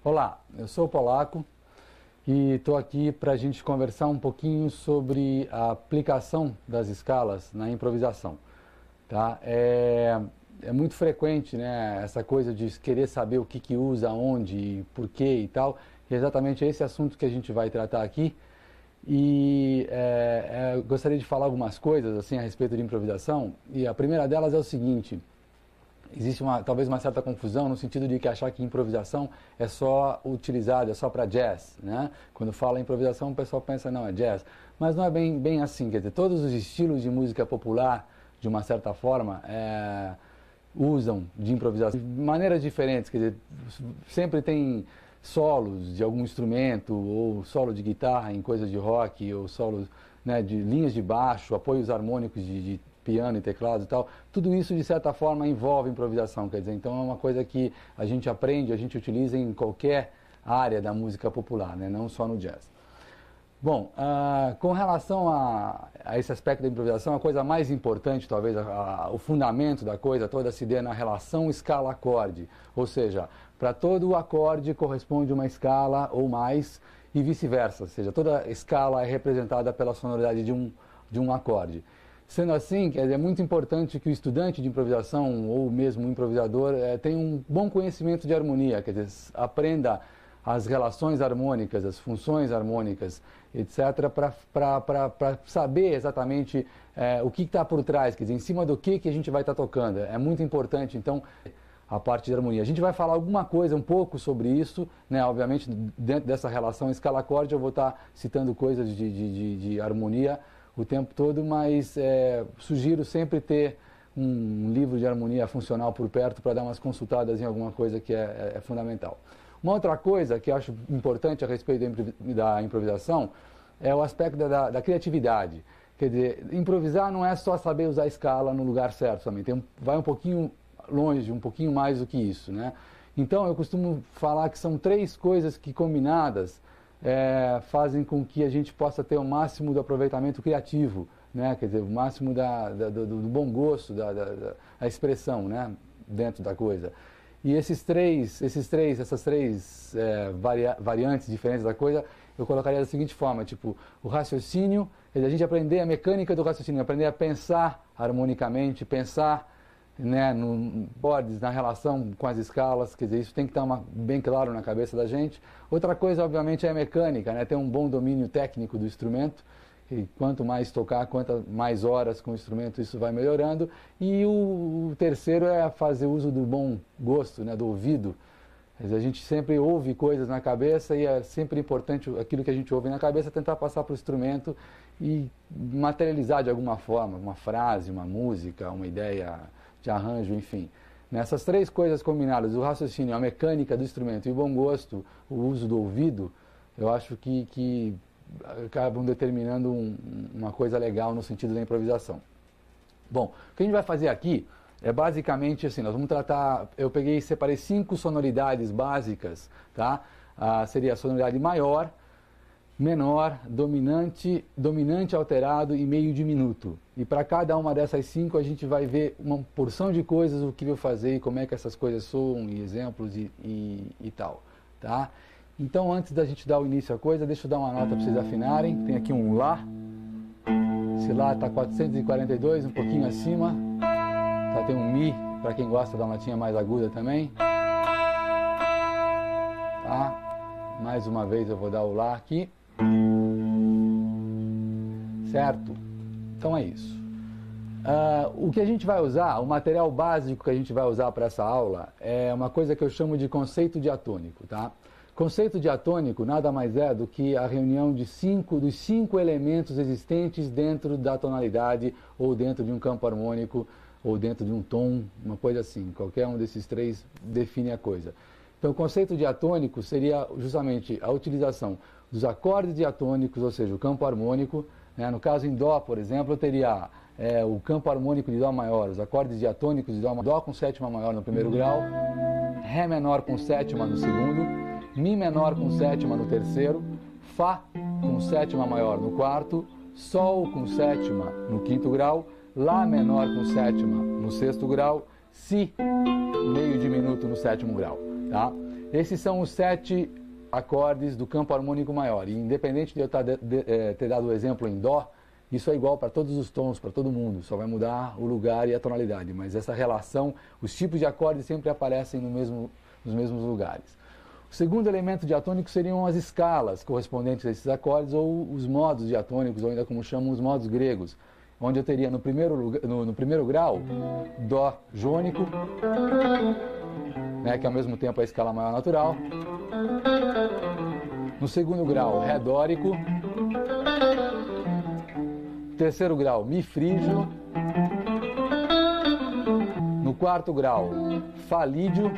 Olá, eu sou o Polaco e estou aqui para a gente conversar um pouquinho sobre a aplicação das escalas na improvisação. Tá? É muito frequente, né, essa coisa de querer saber o que usa, onde, e por quê e tal. E é exatamente esse assunto que a gente vai tratar aqui. E eu gostaria de falar algumas coisas assim a respeito de improvisação. E a primeira delas é o seguinte: existe talvez uma certa confusão no sentido de que achar que improvisação é só utilizada, é só para jazz, né? Quando fala improvisação, o pessoal pensa, não, é jazz. Mas não é bem assim, quer dizer, todos os estilos de música popular, de uma certa forma, usam de improvisação de maneiras diferentes, quer dizer, sempre tem solos de algum instrumento, ou solo de guitarra em coisas de rock, ou solos, né, de linhas de baixo, apoios harmônicos de piano e teclado e tal, tudo isso de certa forma envolve improvisação, quer dizer, então é uma coisa que a gente aprende, a gente utiliza em qualquer área da música popular, né, não só no jazz. Bom, com relação a esse aspecto da improvisação, a coisa mais importante, talvez, o fundamento da coisa toda se dê na relação escala-acorde, ou seja, para todo acorde corresponde uma escala ou mais e vice-versa, ou seja, toda escala é representada pela sonoridade de um acorde. Sendo assim, é muito importante que o estudante de improvisação ou mesmo o improvisador tenha um bom conhecimento de harmonia, quer dizer, aprenda as relações harmônicas, as funções harmônicas, etc., para saber exatamente o que está por trás, quer dizer, em cima do que a gente vai estar tocando. É muito importante, então, a parte de harmonia. A gente vai falar alguma coisa, um pouco sobre isso, né? Obviamente, dentro dessa relação escala-acorde, eu vou estar citando coisas de harmonia o tempo todo, mas sugiro sempre ter um livro de harmonia funcional por perto para dar umas consultadas em alguma coisa que é fundamental. Uma outra coisa que eu acho importante a respeito da improvisação é o aspecto da criatividade. Quer dizer, improvisar não é só saber usar a escala no lugar certo também, vai um pouquinho longe, um pouquinho mais do que isso, né? Então eu costumo falar que são três coisas que combinadas fazem com que a gente possa ter o máximo do aproveitamento criativo, né? Quer dizer, o máximo do bom gosto, da expressão, né? Dentro da coisa. E essas três variantes diferentes da coisa, eu colocaria da seguinte forma, tipo, o raciocínio, quer dizer, a gente aprender a mecânica do raciocínio, aprender a pensar harmonicamente, pensar, né, na relação com as escalas, quer dizer, isso tem que estar bem claro na cabeça da gente. Outra coisa, obviamente, é a mecânica, né, ter um bom domínio técnico do instrumento, e quanto mais tocar, quanto mais horas com o instrumento, isso vai melhorando. E o terceiro é fazer uso do bom gosto, né, do ouvido. Quer dizer, a gente sempre ouve coisas na cabeça e é sempre importante aquilo que a gente ouve na cabeça tentar passar para o instrumento e materializar de alguma forma, uma frase, uma música, uma ideia de arranjo, enfim. Nessas três coisas combinadas, o raciocínio, a mecânica do instrumento e o bom gosto, o uso do ouvido, eu acho que acabam determinando uma coisa legal no sentido da improvisação. Bom, o que a gente vai fazer aqui é basicamente assim, nós vamos tratar, separei 5 sonoridades básicas, tá? Seria a sonoridade maior, menor, dominante alterado e meio diminuto. E para cada uma dessas 5 a gente vai ver uma porção de coisas, o que eu fazer e como é que essas coisas soam, e exemplos e tal, tá? Então, antes da gente dar o início à coisa, deixa eu dar uma nota para vocês afinarem. Tem aqui um Lá. Esse Lá está 442, um pouquinho acima. Tá, tem um Mi, para quem gosta da notinha mais aguda também. Tá? Mais uma vez eu vou dar o Lá aqui. Certo? Então é isso. O que a gente vai usar, o material básico que a gente vai usar para essa aula é uma coisa que eu chamo de conceito diatônico, tá? Conceito diatônico nada mais é do que a reunião dos 5 elementos existentes dentro da tonalidade, ou dentro de um campo harmônico, ou dentro de um tom, uma coisa assim. Qualquer um desses três define a coisa. Então, o conceito diatônico seria justamente a utilização dos acordes diatônicos, ou seja, o campo harmônico, né? No caso em Dó, por exemplo, eu teria o campo harmônico de Dó maior, os acordes diatônicos de Dó com sétima maior no primeiro grau, Ré menor com sétima no segundo, Mi menor com sétima no terceiro, Fá com sétima maior no quarto, Sol com sétima no quinto grau, Lá menor com sétima no sexto grau, Si meio diminuto no sétimo grau. Tá? Esses são os 7 acordes do campo harmônico maior. E independente de eu ter dado o exemplo em Dó, isso é igual para todos os tons, para todo mundo, só vai mudar o lugar e a tonalidade. Mas essa relação, os tipos de acordes sempre aparecem nos mesmos lugares. O segundo elemento diatônico seriam as escalas correspondentes a esses acordes, ou os modos diatônicos, ou ainda como chamam os modos gregos, onde eu teria no primeiro grau Dó jônico, né, que ao mesmo tempo é a escala maior natural. No segundo grau, Ré dórico. Terceiro grau, Mi frígio. No quarto grau, Fá lídio.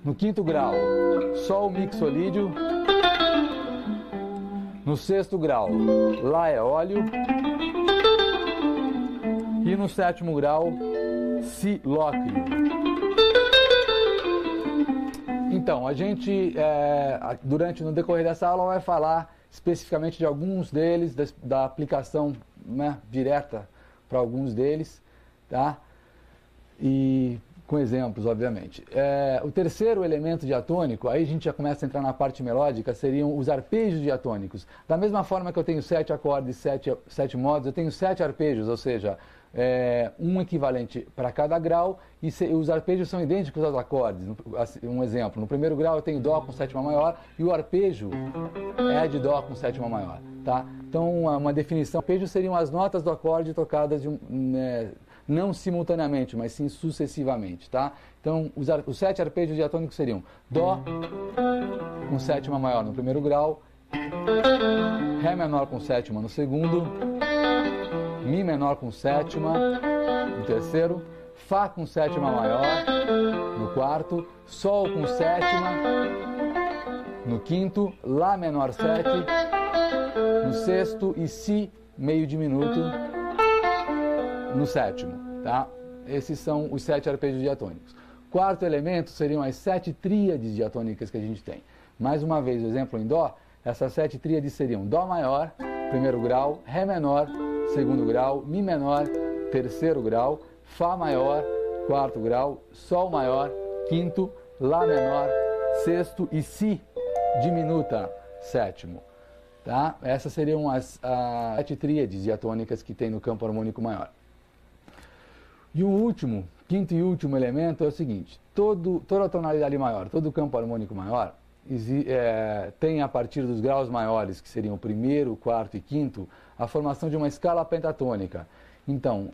No quinto grau, Sol mixolídio. No sexto grau, Lá eólio. E no sétimo grau, Si lóquio. Então, a gente, no decorrer dessa aula, vai falar especificamente de alguns deles, da aplicação, né, direta para alguns deles, tá? E com exemplos, obviamente. O terceiro elemento diatônico, aí a gente já começa a entrar na parte melódica, seriam os arpejos diatônicos. Da mesma forma que eu tenho 7 acordes, 7 modos, eu tenho 7 arpejos, ou seja, um equivalente para cada grau, e os arpejos são idênticos aos acordes. Um exemplo, no primeiro grau eu tenho Dó com sétima maior, e o arpejo é de Dó com sétima maior. Tá? Então, uma definição, arpejos seriam as notas do acorde tocadas não simultaneamente, mas sim sucessivamente, tá? Então, os 7 arpejos diatônicos seriam Dó com sétima maior no primeiro grau, Ré menor com sétima no segundo, Mi menor com sétima no terceiro, Fá com sétima maior no quarto, Sol com sétima no quinto, Lá menor 7 no sexto e Si meio diminuto no sétimo, tá? Esses são os 7 arpejos diatônicos. Quarto elemento seriam as 7 tríades diatônicas que a gente tem. Mais uma vez, o exemplo em Dó, essas 7 tríades seriam Dó maior, primeiro grau, Ré menor, segundo grau, Mi menor, terceiro grau, Fá maior, quarto grau, Sol maior, quinto, Lá menor, sexto e Si diminuta, sétimo. Tá? Essas seriam as 7 tríades diatônicas que tem no campo harmônico maior. E o último, quinto e último elemento é o seguinte: toda a tonalidade maior, todo o campo harmônico maior, tem a partir dos graus maiores, que seriam o primeiro, quarto e quinto, a formação de uma escala pentatônica. Então,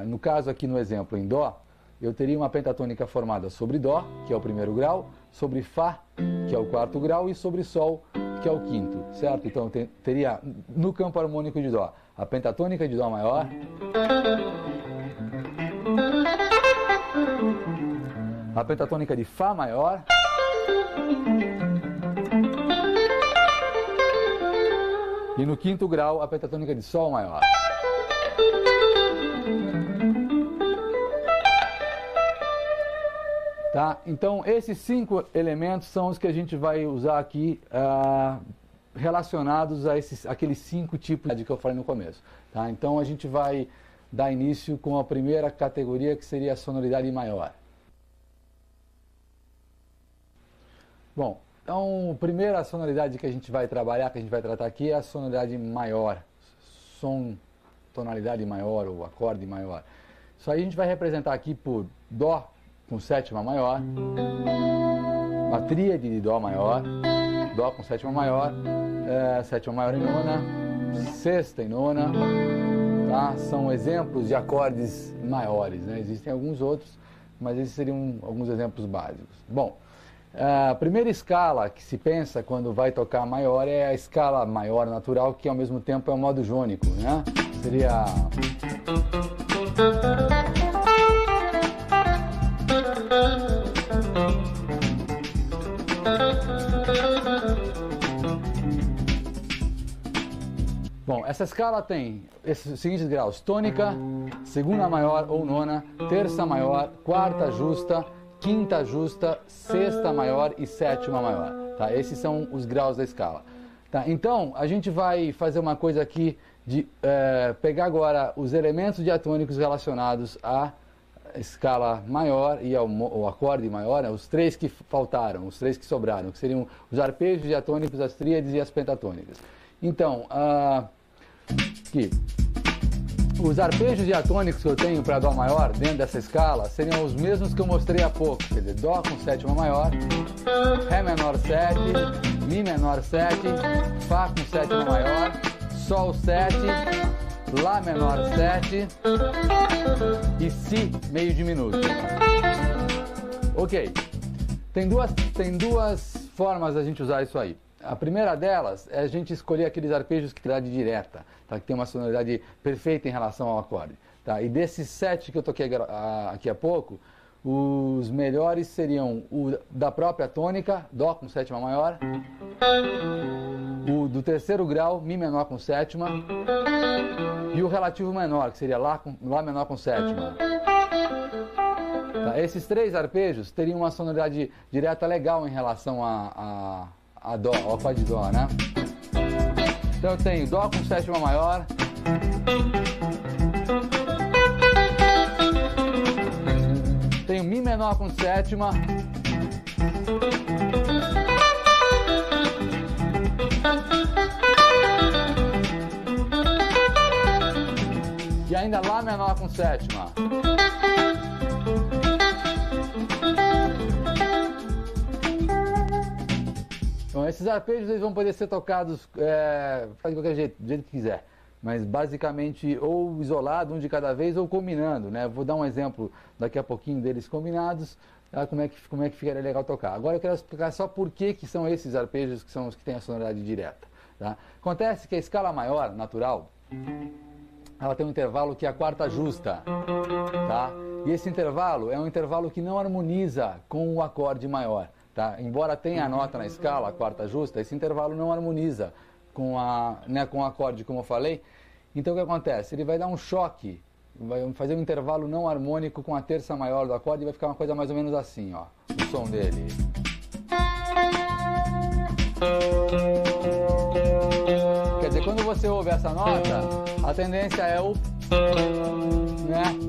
no caso aqui no exemplo em Dó, eu teria uma pentatônica formada sobre Dó, que é o primeiro grau, sobre Fá, que é o quarto grau, e sobre Sol, que é o quinto, certo? Então, teria no campo harmônico de Dó a pentatônica de Dó maior, a pentatônica de Fá maior, e no quinto grau a pentatônica de Sol maior. Tá? Então, esses 5 elementos são os que a gente vai usar aqui relacionados a aqueles 5 tipos que eu falei no começo. Tá? Então, a gente vai dar início com a primeira categoria, que seria a sonoridade maior. Bom, então, a primeira sonoridade que a gente vai trabalhar, que a gente vai tratar aqui, é a sonoridade maior. Som, tonalidade maior ou acorde maior. Isso aí a gente vai representar aqui por Dó com sétima maior, uma tríade de Dó maior, Dó com sétima maior e nona, sexta e nona, tá? São exemplos de acordes maiores, né? Existem alguns outros, mas esses seriam alguns exemplos básicos. Bom, a primeira escala que se pensa quando vai tocar maior é a escala maior natural, que ao mesmo tempo é o modo jônico, né? Seria... Bom, essa escala tem esses seguintes graus: tônica, segunda maior ou nona, terça maior, quarta justa, quinta justa, sexta maior e sétima maior. Tá? Esses são os graus da escala. Tá? Então, a gente vai fazer uma coisa aqui de pegar agora os elementos diatônicos relacionados a escala maior e o acorde maior, né? Os três que faltaram, os três que sobraram, que seriam os arpejos diatônicos, as tríades e as pentatônicas. Então, aqui, os arpejos diatônicos que eu tenho para Dó maior dentro dessa escala seriam os mesmos que eu mostrei há pouco, quer dizer, Dó com sétima maior, Ré menor 7, Mi menor 7, Fá com sétima maior, Sol 7, Lá menor 7 e Si meio diminuto. Ok, tem duas formas da gente usar isso aí. A primeira delas é a gente escolher aqueles arpejos que dá de direta, tá? Que tem uma sonoridade perfeita em relação ao acorde. Tá? E desses 7 que eu toquei aqui há pouco, os melhores seriam o da própria tônica, Dó com sétima maior, o do terceiro grau, Mi menor com sétima, e o relativo menor, que seria Lá menor com sétima. Tá? Esses 3 arpejos teriam uma sonoridade direta legal em relação a Dó, ao acorde de Dó, né? Então eu tenho Dó com sétima maior, tenho Mi menor com sétima, e ainda Lá menor com sétima. Então, esses arpejos eles vão poder ser tocados de qualquer jeito, do jeito que quiser. Mas basicamente ou isolado, um de cada vez, ou combinando, né? Vou dar um exemplo daqui a pouquinho deles combinados, tá? Como é que ficaria legal tocar. Agora eu quero explicar só por que são esses arpejos que são os que têm a sonoridade direta. Tá? Acontece que a escala maior, natural, ela tem um intervalo que é a quarta justa. Tá? E esse intervalo é um intervalo que não harmoniza com o acorde maior. Tá? Embora tenha a nota na escala, a quarta justa, esse intervalo não harmoniza com o acorde, como eu falei. Então o que acontece? Ele vai dar um choque, vai fazer um intervalo não harmônico com a terça maior do acorde e vai ficar uma coisa mais ou menos assim, ó, o som dele. Quer dizer, quando você ouve essa nota, a tendência é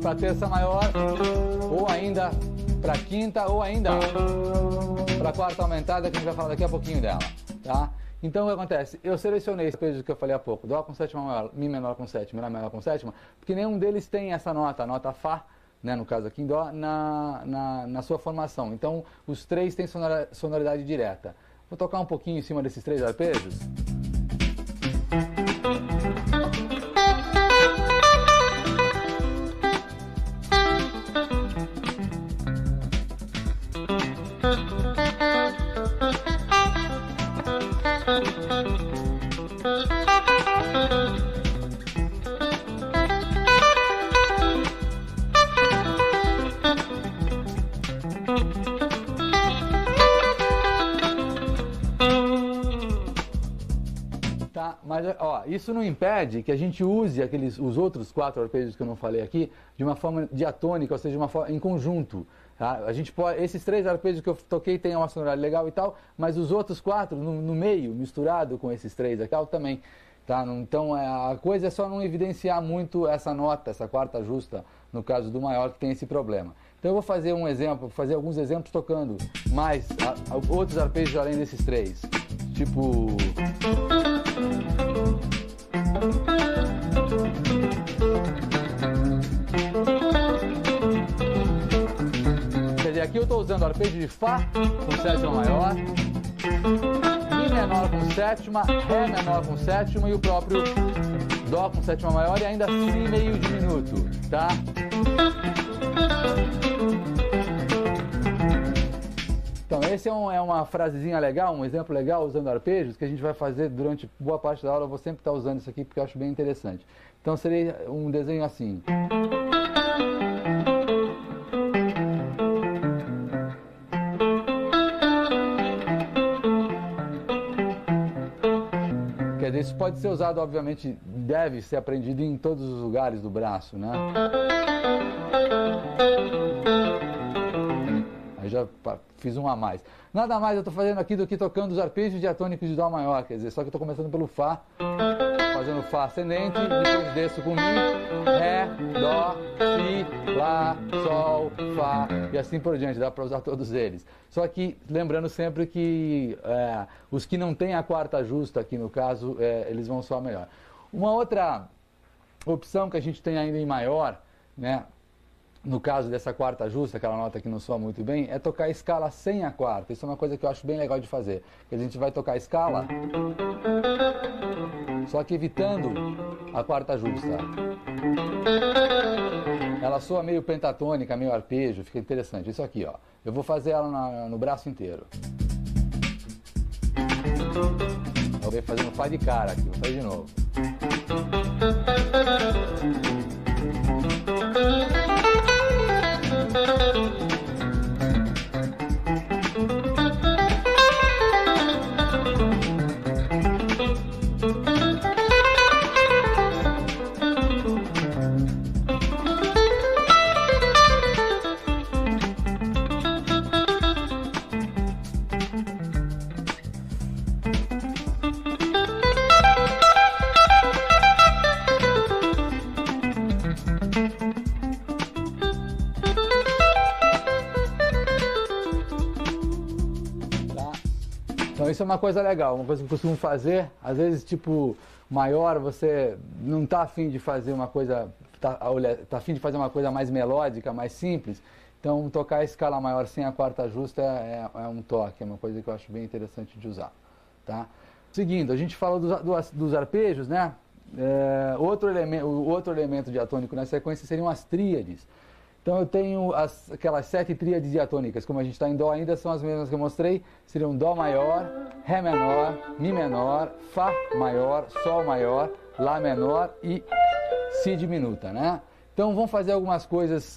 para terça maior, ou ainda para quinta, ou ainda para quarta aumentada, que a gente vai falar daqui a pouquinho dela, tá? Então o que acontece? Eu selecionei esse arpejo que eu falei há pouco, Dó com sétima maior, Mi menor com sétima, Lá menor com sétima, porque nenhum deles tem essa nota, a nota Fá, né, no caso aqui em Dó, na sua formação. Então os 3 têm sonoridade direta. Vou tocar um pouquinho em cima desses 3 arpejos. Tá, mas ó, isso não impede que a gente use os outros 4 arpejos que eu não falei aqui de uma forma diatônica, ou seja, em conjunto. Tá? A gente pode, esses 3 arpejos que eu toquei têm uma sonoridade legal e tal, mas os outros 4 no meio, misturado com esses 3 aqui, também. Tá? Então a coisa é só não evidenciar muito essa nota, essa quarta justa, no caso do maior, que tem esse problema. Então eu vou fazer um exemplo, fazer alguns exemplos tocando mais outros arpejos além desses 3. Tipo... Quer dizer, aqui eu estou usando o arpejo de Fá com sétima maior, Mi menor com sétima, Ré menor com sétima e o próprio Dó com sétima maior e ainda Si meio diminuto, tá? Então, esse é uma frasezinha legal, um exemplo legal usando arpejos que a gente vai fazer durante boa parte da aula. Eu vou sempre estar usando isso aqui porque eu acho bem interessante. Então, seria um desenho assim. Quer dizer, isso pode ser usado, obviamente, deve ser aprendido em todos os lugares do braço, né? já fiz um a mais. Nada mais eu estou fazendo aqui do que tocando os arpejos diatônicos de Dó maior, quer dizer, só que eu estou começando pelo Fá, fazendo Fá ascendente, depois desço com Mi, Ré, Dó, Si, Lá, Sol, Fá e assim por diante, dá para usar todos eles. Só que lembrando sempre que os que não têm a quarta justa aqui no caso, eles vão soar melhor. Uma outra opção que a gente tem ainda em maior, né? No caso dessa quarta justa, aquela nota que não soa muito bem, é tocar a escala sem a quarta. Isso é uma coisa que eu acho bem legal de fazer. A gente vai tocar a escala, só que evitando a quarta justa. Ela soa meio pentatônica, meio arpejo, fica interessante. Isso aqui, ó. Eu vou fazer ela no braço inteiro. Eu vou fazer um Fá de cara aqui, vou fazer de novo. Então isso é uma coisa legal, uma coisa que eu costumo fazer, às vezes tipo maior você não está afim de fazer uma coisa, tá afim de fazer uma coisa mais melódica, mais simples, então tocar a escala maior sem a quarta justa é um toque, é uma coisa que eu acho bem interessante de usar, tá? Seguindo, a gente falou dos arpejos, né? Outro elemento diatônico na sequência seriam as tríades. Então eu tenho aquelas 7 tríades diatônicas, como a gente está em Dó ainda, são as mesmas que eu mostrei, seriam Dó maior, Ré menor, Mi menor, Fá maior, Sol maior, Lá menor e Si diminuta, né? Então vamos fazer algumas coisas,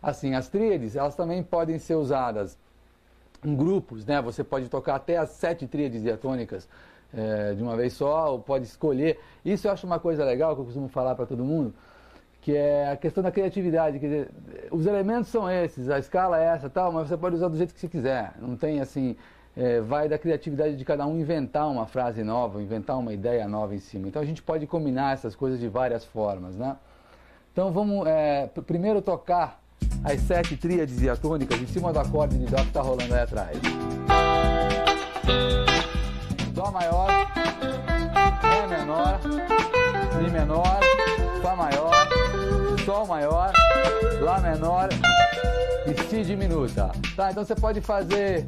assim, as tríades, elas também podem ser usadas em grupos, né? Você pode tocar até as 7 tríades diatônicas de uma vez só, ou pode escolher. Isso eu acho uma coisa legal que eu costumo falar para todo mundo, que é a questão da criatividade, quer dizer, os elementos são esses, a escala é essa, tal, mas você pode usar do jeito que você quiser, não tem assim, vai da criatividade de cada um inventar uma frase nova, inventar uma ideia nova em cima, então a gente pode combinar essas coisas de várias formas, né? Então vamos primeiro tocar as 7 tríades diatônicas em cima do acorde de Dó que está rolando aí atrás. Dó maior, Ré menor, Mi menor, Fá maior, Sol maior, Lá menor e Si diminuta. Tá, então você pode fazer...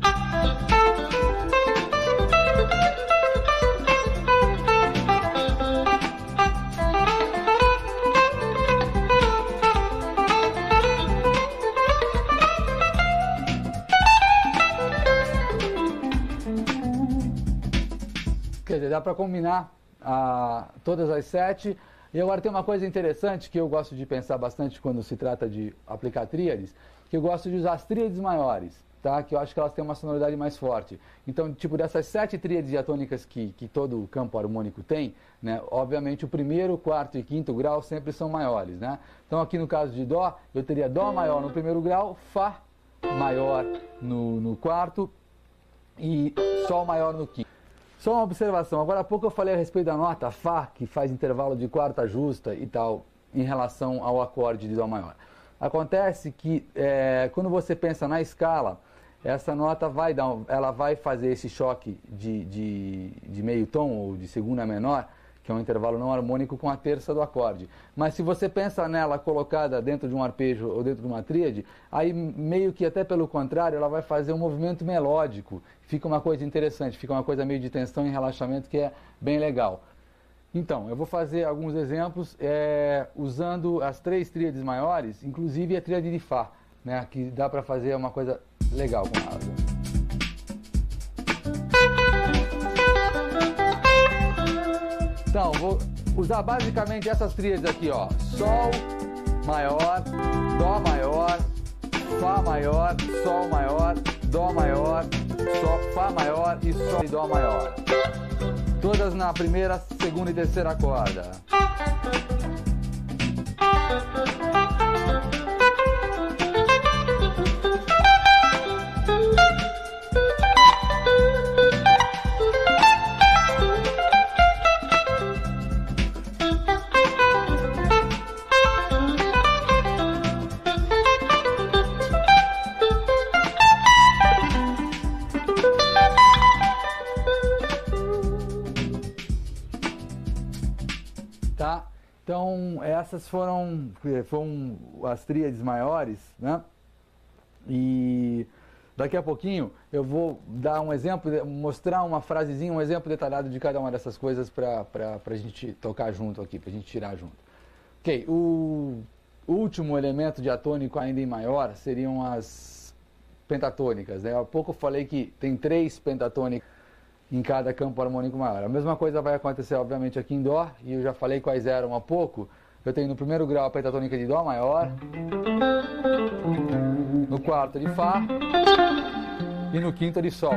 Quer dizer, dá para combinar todas as 7. E agora tem uma coisa interessante que eu gosto de pensar bastante quando se trata de aplicar tríades, que eu gosto de usar as tríades maiores, tá? Que eu acho que elas têm uma sonoridade mais forte. Então, tipo, dessas 7 tríades diatônicas que todo campo harmônico tem, né? Obviamente o primeiro, quarto e quinto grau sempre são maiores, né? Então aqui no caso de Dó, eu teria Dó maior no primeiro grau, Fá maior no quarto e Sol maior no quinto. Só uma observação, agora há pouco eu falei a respeito da nota Fá, que faz intervalo de quarta justa e tal, em relação ao acorde de Dó maior. Acontece que quando você pensa na escala, essa nota ela vai fazer esse choque de meio tom ou de segunda menor, que é um intervalo não harmônico com a terça do acorde. Mas se você pensa nela colocada dentro de um arpejo ou dentro de uma tríade, aí meio que até pelo contrário, ela vai fazer um movimento melódico. Fica uma coisa interessante, fica uma coisa meio de tensão e relaxamento que é bem legal. Então, eu vou fazer alguns exemplos usando as 3 tríades maiores, inclusive a tríade de Fá, né, que dá para fazer uma coisa legal com ela. Então, vou usar basicamente essas tríades aqui, ó. Sol maior, Dó maior, Fá maior, Sol maior, Dó maior, Fá maior e Sol e Dó maior. Todas na primeira, segunda e terceira corda. essas foram as tríades maiores, né? E daqui a pouquinho eu vou dar um exemplo, mostrar uma frasezinha, um exemplo detalhado de cada uma dessas coisas para a gente tocar junto aqui, para a gente tirar junto. Ok, o último elemento diatônico ainda em maior seriam as pentatônicas, né? Há pouco eu falei que tem 3 pentatônicas em cada campo harmônico maior. A mesma coisa vai acontecer, obviamente, aqui em Dó, e eu já falei quais eram há pouco. Eu tenho no primeiro grau a pentatônica de Dó maior, no quarto de Fá e no quinto de Sol.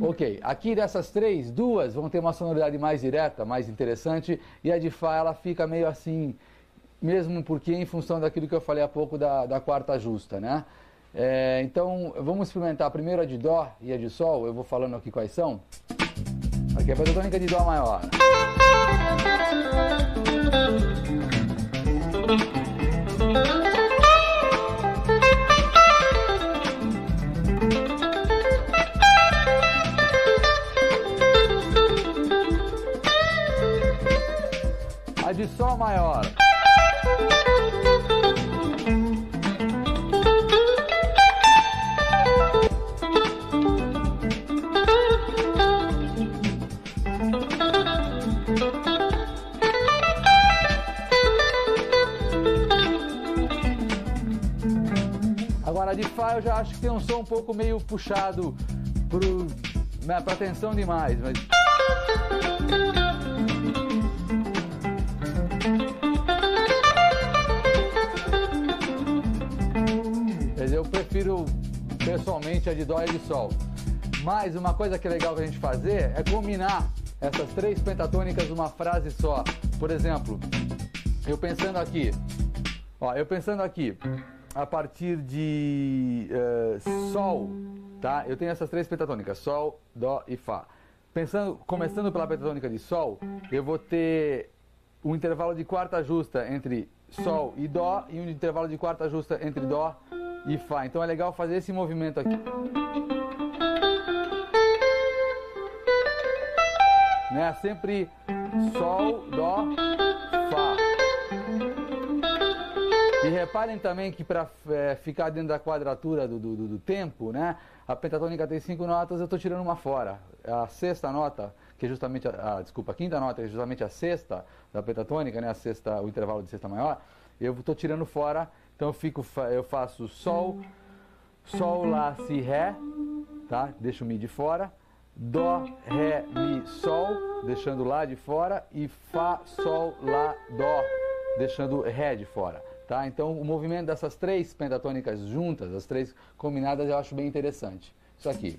Ok, aqui dessas 3, 2 vão ter uma sonoridade mais direta, mais interessante, e a de Fá ela fica meio assim, mesmo porque em função daquilo que eu falei há pouco da quarta justa, né? Então, vamos experimentar primeiro a de Dó e a de Sol, eu vou falando aqui quais são. Aqui a pentatônica de Dó maior. A de Sol maior. Agora a de Fá eu já acho que tem um som um pouco meio puxado para atenção demais, mas... Eu prefiro pessoalmente a de Dó e a de Sol. Mas uma coisa que é legal que a gente fazer é combinar essas 3 pentatônicas numa frase só. Por exemplo, eu pensando aqui, a partir de Sol, tá? Eu tenho essas 3 pentatônicas, Sol, Dó e Fá. Começando pela pentatônica de Sol, eu vou ter um intervalo de quarta justa entre Sol e Dó e um intervalo de quarta justa entre Dó e Fá. Então é legal fazer esse movimento aqui. Né? Sempre Sol, Dó, Fá. E reparem também que para ficar dentro da quadratura do tempo, né? A pentatônica tem 5 notas, eu estou tirando uma fora. A sexta nota, que é justamente a quinta nota, que é justamente a sexta da pentatônica, né? O intervalo de sexta maior, eu estou tirando fora. Então eu faço Sol, Sol, Lá, Si, Ré, tá? Deixo o Mi de fora, Dó, Ré, Mi, Sol, deixando Lá de fora, e Fá, Sol, Lá, Dó, deixando Ré de fora, tá? Então o movimento dessas 3 pentatônicas juntas, as 3 combinadas, eu acho bem interessante. Isso aqui.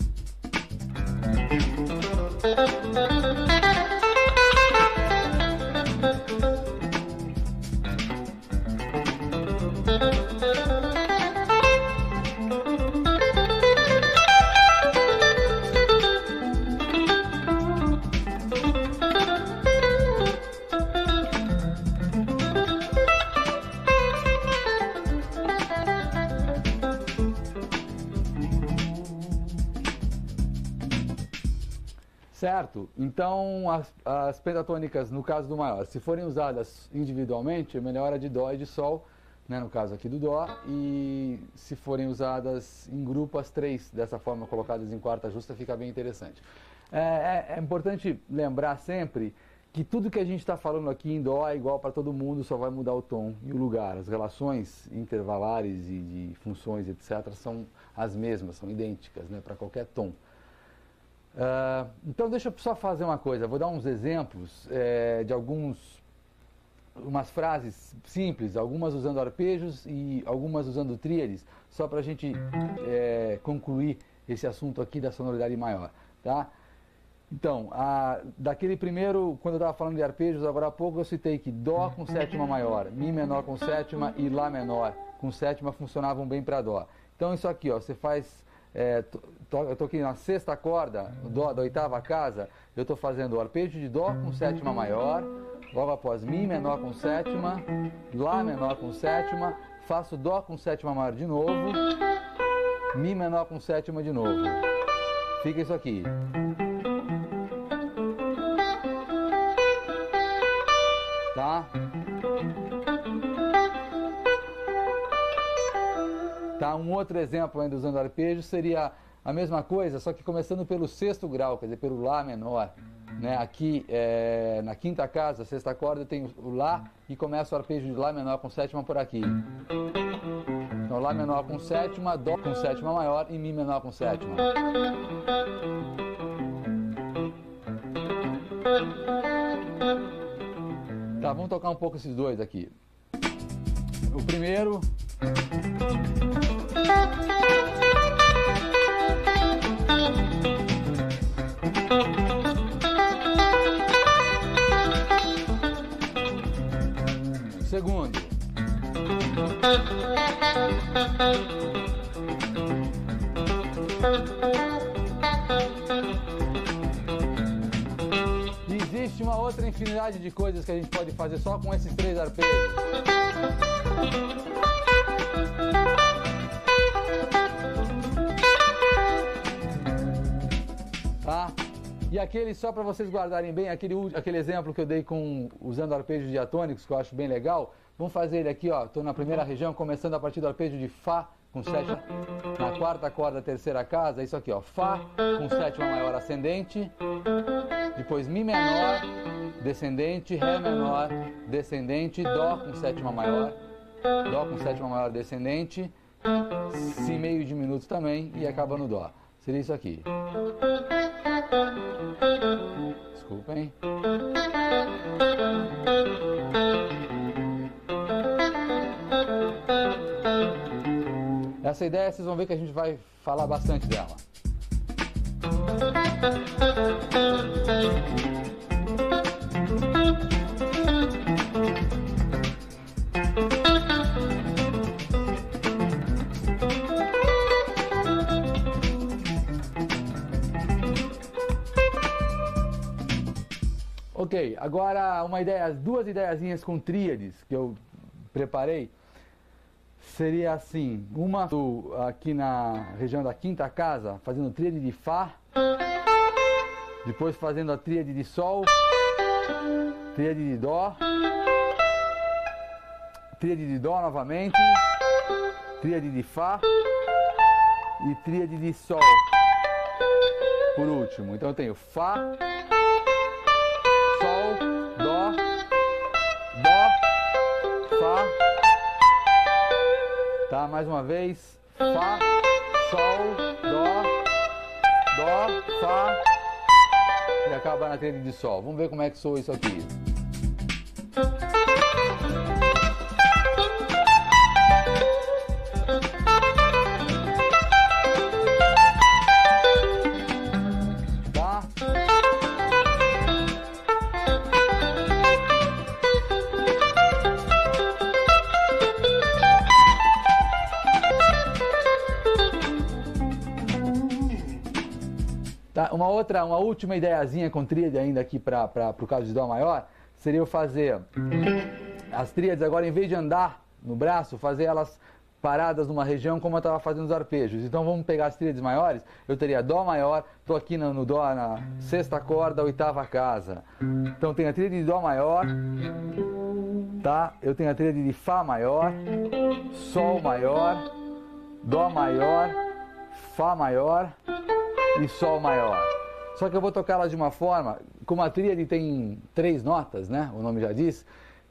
Certo? Então, as pentatônicas, no caso do maior, se forem usadas individualmente, é melhor a de Dó e de Sol, né, no caso aqui do Dó, e se forem usadas em grupo, as 3, dessa forma, colocadas em quarta justa, fica bem interessante. É importante lembrar sempre que tudo que a gente está falando aqui em Dó é igual para todo mundo, só vai mudar o tom e o lugar. As relações intervalares e de funções, etc., são as mesmas, são idênticas, né, para qualquer tom. Então deixa eu só fazer uma coisa, vou dar uns exemplos de umas frases simples, algumas usando arpejos e algumas usando tríades, só para a gente concluir esse assunto aqui da sonoridade maior, tá? Então, daquele primeiro, quando eu estava falando de arpejos, agora há pouco eu citei que Dó com sétima maior, Mi menor com sétima e Lá menor com sétima funcionavam bem para Dó. Então isso aqui, ó, você faz... eu estou aqui na sexta corda, Dó da oitava casa, eu estou fazendo o arpejo de Dó com sétima maior, logo após Mi menor com sétima, Lá menor com sétima, faço Dó com sétima maior de novo, Mi menor com sétima de novo. Fica isso aqui. Tá? Um outro exemplo ainda usando arpejo seria a mesma coisa, só que começando pelo sexto grau, quer dizer, pelo Lá menor. Né? Aqui, na quinta casa, sexta corda, tem o Lá e começa o arpejo de Lá menor com sétima por aqui. Então, Lá menor com sétima, Dó com sétima maior e Mi menor com sétima. Tá, vamos tocar um pouco esses dois aqui. O primeiro... Segundo. Existe uma outra infinidade de coisas que a gente pode fazer só com esses três arpejos. Tá? E aquele, só para vocês guardarem bem, aquele exemplo que eu dei usando arpejos diatônicos, que eu acho bem legal, vamos fazer ele aqui, ó. Estou na primeira região, começando a partir do arpejo de Fá com sétima, na quarta corda, terceira casa, isso aqui, ó. Fá com sétima maior ascendente, depois Mi menor, descendente, Ré menor, descendente, Dó com sétima maior descendente, Si meio diminuto também e acaba no Dó. Seria isso aqui. Desculpem. Essa ideia vocês vão ver que a gente vai falar bastante dela. Ok, agora duas ideiazinhas com tríades que eu preparei. Seria assim, uma aqui na região da quinta casa, fazendo tríade de Fá, depois fazendo a tríade de Sol, tríade de Dó, tríade de Dó novamente, tríade de Fá e tríade de Sol por último. Então eu tenho Fá, Sol, Dó, Dó, Fá. Tá, mais uma vez, Fá, Sol, Dó, Dó, Fá e acaba na tríade de Sol. Vamos ver como é que soa isso aqui. Tá? Tá, uma última ideiazinha com tríade ainda aqui para o caso de Dó maior, seria eu fazer as tríades agora, em vez de andar no braço, fazer elas paradas numa região como eu estava fazendo os arpejos. Então vamos pegar as tríades maiores, eu teria Dó maior, estou aqui no Dó na sexta corda, oitava casa. Então tem a tríade de Dó maior, tá? Eu tenho a tríade de Fá maior, Sol maior, Dó maior, Fá maior e Sol maior. Só que eu vou tocá-las de uma forma, como a tríade tem 3 notas, né? O nome já diz,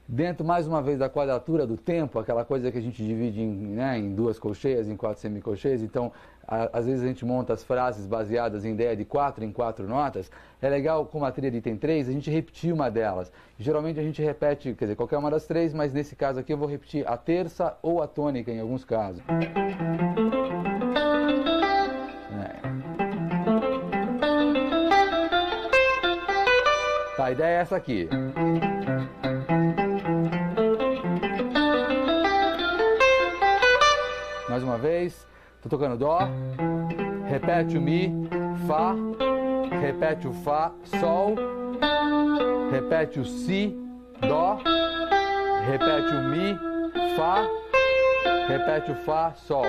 dentro mais uma vez da quadratura do tempo, aquela coisa que a gente divide em 2 colcheias, em 4 semicolcheias, então às vezes a gente monta as frases baseadas em ideia de 4 em 4 notas. É legal, como a tríade tem 3, a gente repetir uma delas. Geralmente a gente repete, quer dizer, qualquer uma das 3, mas nesse caso aqui eu vou repetir a terça ou a tônica em alguns casos. Tá, a ideia é essa aqui. Mais uma vez, tô tocando Dó, repete o Mi, Fá, repete o Fá, Sol, repete o Si, Dó, repete o Mi, Fá, repete o Fá, Sol.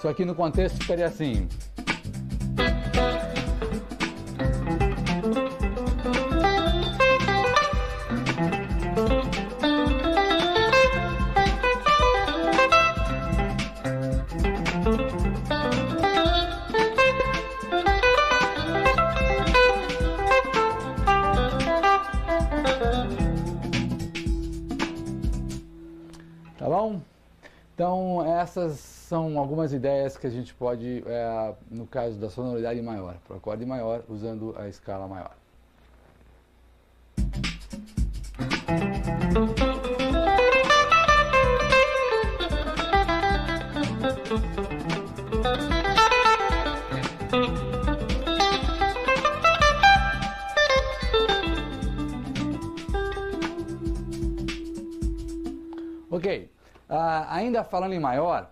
Isso aqui no contexto ficaria assim. Tá bom? Então, essas são algumas ideias que a gente pode, no caso da sonoridade maior, para o acorde maior, usando a escala maior. Ok, ainda falando em maior,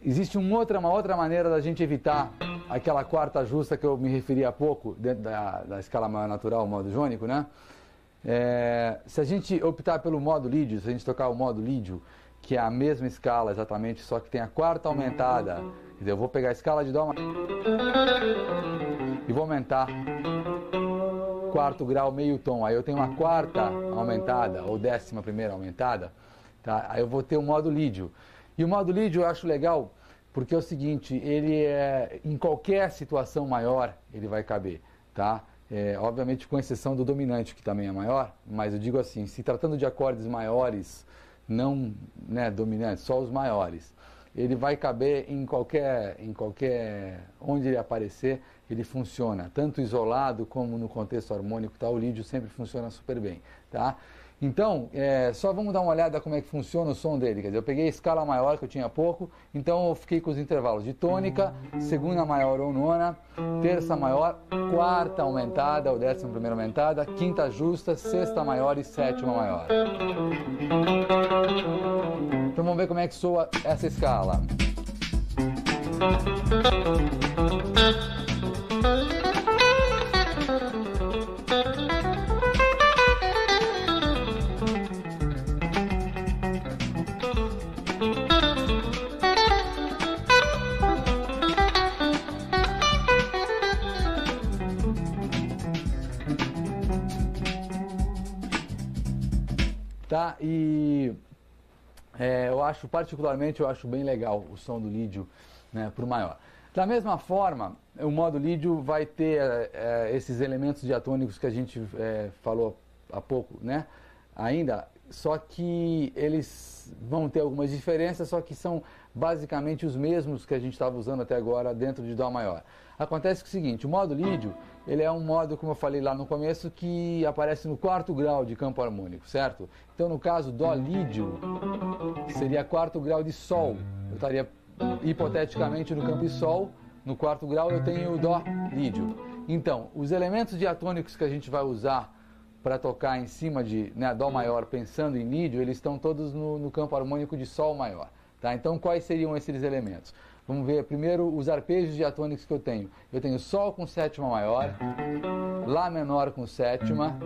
existe uma outra maneira da gente evitar aquela quarta justa que eu me referi há pouco, dentro da escala maior natural, o modo jônico, né? Se a gente optar pelo modo lídio, se a gente tocar o modo lídio, que é a mesma escala exatamente, só que tem a quarta aumentada, quer dizer, eu vou pegar a escala de Dó e vou aumentar quarto grau meio tom, aí eu tenho uma quarta aumentada, ou 11ª aumentada, tá? Aí eu vou ter o modo lídio. E o modo lídio eu acho legal, porque é o seguinte, ele em qualquer situação maior, ele vai caber, tá? Obviamente com exceção do dominante, que também é maior, mas eu digo assim, se tratando de acordes maiores, não, né, dominantes, só os maiores, ele vai caber em qualquer, onde ele aparecer, ele funciona, tanto isolado como no contexto harmônico, tá? O lídio sempre funciona super bem, tá? Então, só vamos dar uma olhada como é que funciona o som dele. Quer dizer, eu peguei a escala maior que eu tinha há pouco, então eu fiquei com os intervalos de tônica, segunda maior ou nona, terça maior, quarta aumentada ou 11ª aumentada, quinta justa, sexta maior e sétima maior. Então vamos ver como é que soa essa escala. Tá? E eu acho, particularmente, eu acho bem legal o som do lídio, né, para o maior. Da mesma forma, o modo lídio vai ter esses elementos diatônicos que a gente falou há pouco, né, ainda, só que eles vão ter algumas diferenças, só que são basicamente os mesmos que a gente estava usando até agora dentro de Dó maior. Acontece que é o seguinte, o modo lídio, ele é um modo, como eu falei lá no começo, que aparece no quarto grau de campo harmônico, certo? Então, no caso, Dó lídio seria quarto grau de Sol. Eu estaria, hipoteticamente, no campo de Sol, no quarto grau eu tenho o Dó lídio. Então, os elementos diatônicos que a gente vai usar para tocar em cima de, né, Dó maior pensando em lídio, eles estão todos no campo harmônico de Sol maior. Tá? Então, quais seriam esses elementos? Vamos ver primeiro os arpejos diatônicos que eu tenho. Eu tenho Sol com sétima maior, Lá menor com sétima,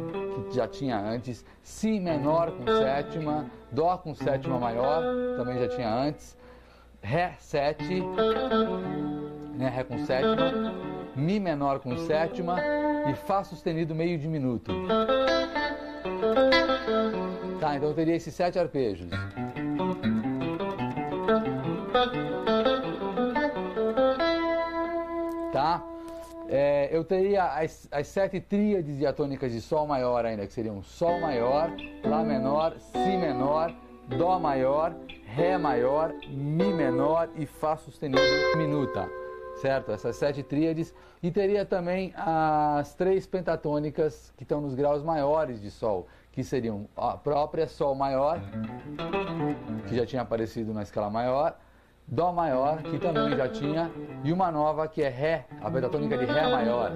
que já tinha antes, Si menor com sétima, Dó com sétima maior, também já tinha antes, Ré 7, né, Ré com sétima, Mi menor com sétima e Fá sustenido meio diminuto. Tá, então eu teria esses 7 arpejos. Tá? Eu teria as 7 tríades diatônicas de Sol maior ainda, que seriam Sol maior, Lá menor, Si menor, Dó maior, Ré maior, Mi menor e Fá sustenido diminuta, certo? Essas 7 tríades. E teria também as 3 pentatônicas que estão nos graus maiores de Sol, que seriam a própria Sol maior, que já tinha aparecido na escala maior, Dó maior, que também já tinha, e uma nova que é Ré, a pentatônica de Ré maior,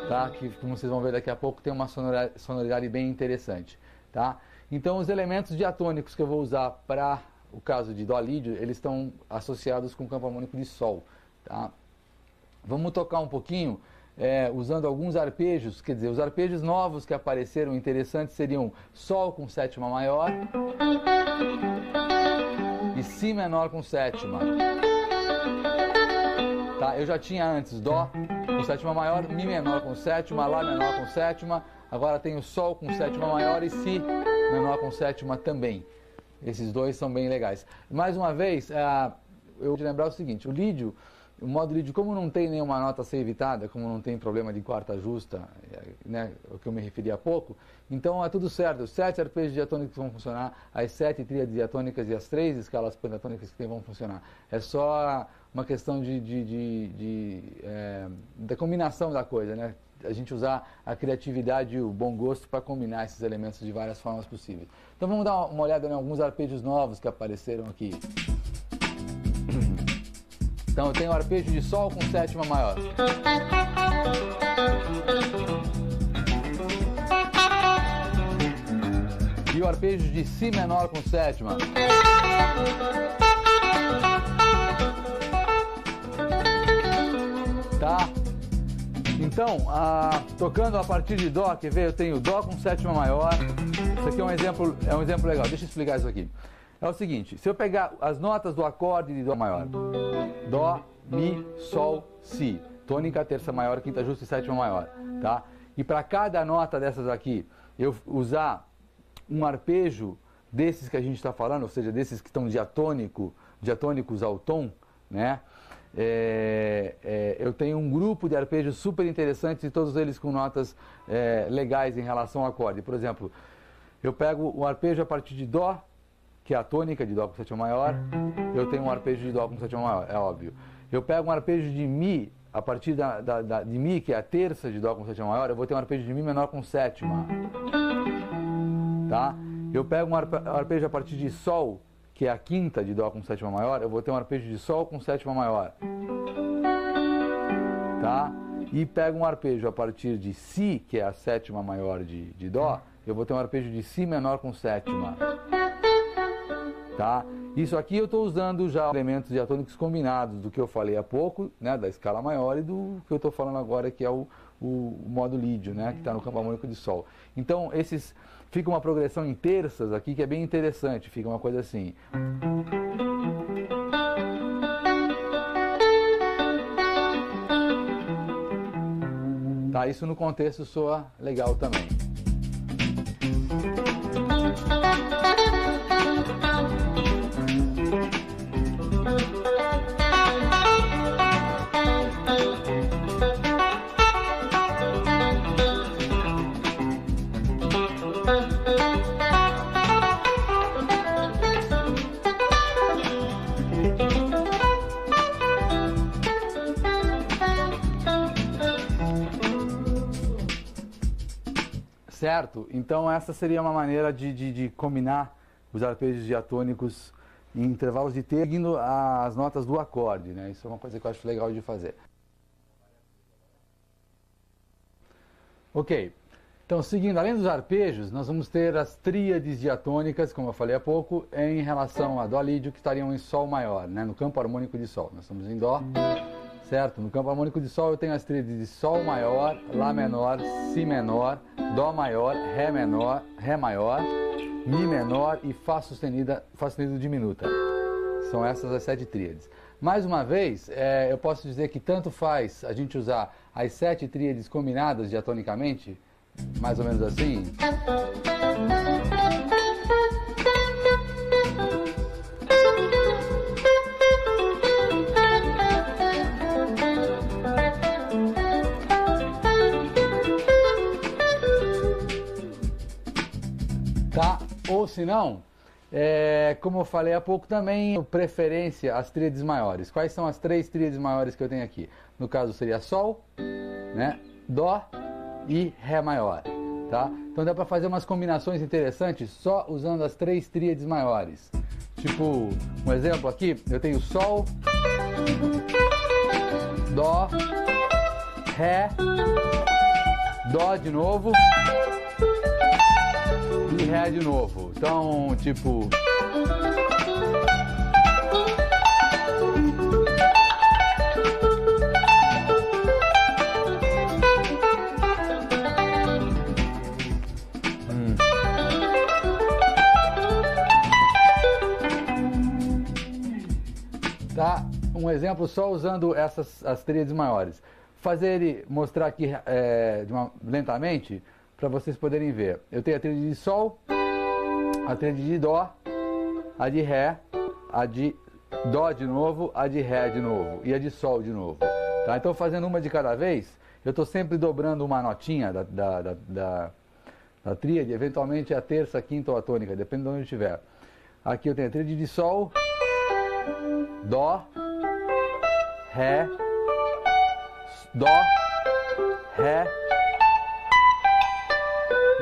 tá? Que, como vocês vão ver daqui a pouco, tem uma sonoridade bem interessante, tá? Então, os elementos diatônicos que eu vou usar para o caso de Dó lídio, eles estão associados com o campo harmônico de Sol, tá? Vamos tocar um pouquinho, usando alguns arpejos, quer dizer, os arpejos novos que apareceram interessantes seriam Sol com sétima maior, e Si menor com sétima. Tá? Eu já tinha antes Dó com sétima maior, Mi menor com sétima, Lá menor com sétima. Agora tenho Sol com sétima maior e Si menor com sétima também. Esses dois são bem legais. Mais uma vez, eu vou te lembrar o seguinte, o modo lídio, como não tem nenhuma nota a ser evitada, como não tem problema de quarta justa, né, o que eu me referi há pouco, então é tudo certo. Os 7 arpejos diatônicos vão funcionar, as 7 tríades diatônicas e as 3 escalas pentatônicas que tem vão funcionar. É só uma questão da combinação da coisa, né? A gente usar a criatividade e o bom gosto para combinar esses elementos de várias formas possíveis. Então vamos dar uma olhada em alguns arpejos novos que apareceram aqui. Então eu tenho o arpejo de Sol com sétima maior. E o arpejo de Si menor com sétima. Tá? Então, tocando a partir de Dó, quer ver? Eu tenho Dó com sétima maior. Isso aqui é um exemplo legal. Deixa eu explicar isso aqui. É o seguinte, se eu pegar as notas do acorde de Dó maior, Dó, Mi, Sol, Si, tônica, terça maior, quinta justa e sétima maior, tá? E para cada nota dessas aqui, eu usar um arpejo desses que a gente está falando, ou seja, desses que estão diatônicos ao tom, né? Eu tenho um grupo de arpejos super interessantes e todos eles com notas legais em relação ao acorde. Por exemplo, eu pego um arpejo a partir de Dó, que é a tônica de Dó com sétima maior, eu tenho um arpejo de Dó com sétima maior, é óbvio. Eu pego um arpejo de Mi, a partir de Mi, que é a terça de Dó com sétima maior, eu vou ter um arpejo de Mi menor com sétima. Tá? Eu pego um arpejo a partir de Sol, que é a quinta de Dó com sétima maior, eu vou ter um arpejo de Sol com sétima maior. Tá? E pego um arpejo a partir de Si, que é a sétima maior de Dó, eu vou ter um arpejo de Si menor com sétima. Tá? Isso aqui eu estou usando já elementos diatônicos combinados do que eu falei há pouco, né, da escala maior e do que eu estou falando agora, que é o modo lídio, né, que está no campo harmônico de Sol. Então, fica uma progressão em terças aqui que é bem interessante, fica uma coisa assim. Tá, isso no contexto soa legal também. Certo? Então essa seria uma maneira de combinar os arpejos diatônicos em intervalos de tempo, seguindo as notas do acorde, né? Isso é uma coisa que eu acho legal de fazer. Ok. Então, seguindo, além dos arpejos, nós vamos ter as tríades diatônicas, como eu falei há pouco, em relação a Dó lídio, que estariam em Sol maior, né? No campo harmônico de Sol. Nós estamos em Dó. Certo? No campo harmônico de Sol eu tenho as tríades de Sol maior, Lá menor, Si menor, Dó maior, Ré maior, Mi menor e Fá sustenido diminuta. São essas as 7 tríades. Mais uma vez, eu posso dizer que tanto faz a gente usar as 7 tríades combinadas diatonicamente, mais ou menos assim. Tá? Ou se não, como eu falei há pouco também, preferência às tríades maiores. Quais são as 3 tríades maiores que eu tenho aqui? No caso seria Sol, né? Dó e Ré maior. Tá? Então dá para fazer umas combinações interessantes só usando as 3 tríades maiores. Tipo, um exemplo aqui, eu tenho Sol, Dó, Ré, Dó de novo e Ré de novo. Então, tipo... exemplo só usando as tríades maiores. Fazer ele mostrar aqui lentamente para vocês poderem ver. Eu tenho a tríade de Sol, a tríade de Dó, a de Ré, a de Dó de novo, a de Ré de novo e a de Sol de novo. Tá? Então fazendo uma de cada vez, eu estou sempre dobrando uma notinha da tríade, eventualmente a terça, a quinta ou a tônica, depende de onde eu estiver. Aqui eu tenho a tríade de Sol, Dó, Ré, Dó, Ré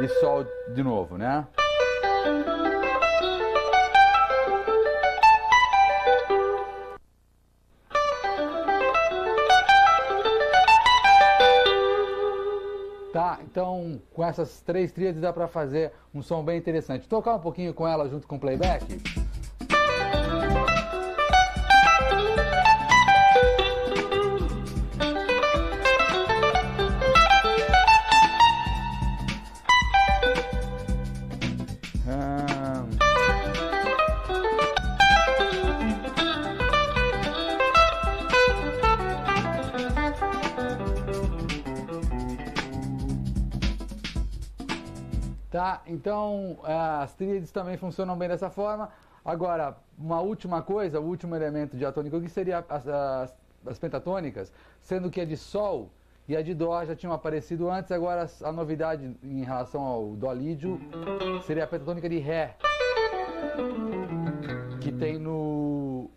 e Sol de novo, né? Tá, então com essas três tríades dá para fazer um som bem interessante. Tocar um pouquinho com ela junto com o playback. Tá, então as tríades também funcionam bem dessa forma. Agora, uma última coisa, o último elemento diatônico aqui seria as pentatônicas, sendo que a de Sol e a de Dó já tinham aparecido antes. Agora a novidade em relação ao Dó lídio seria a pentatônica de Ré, que tem no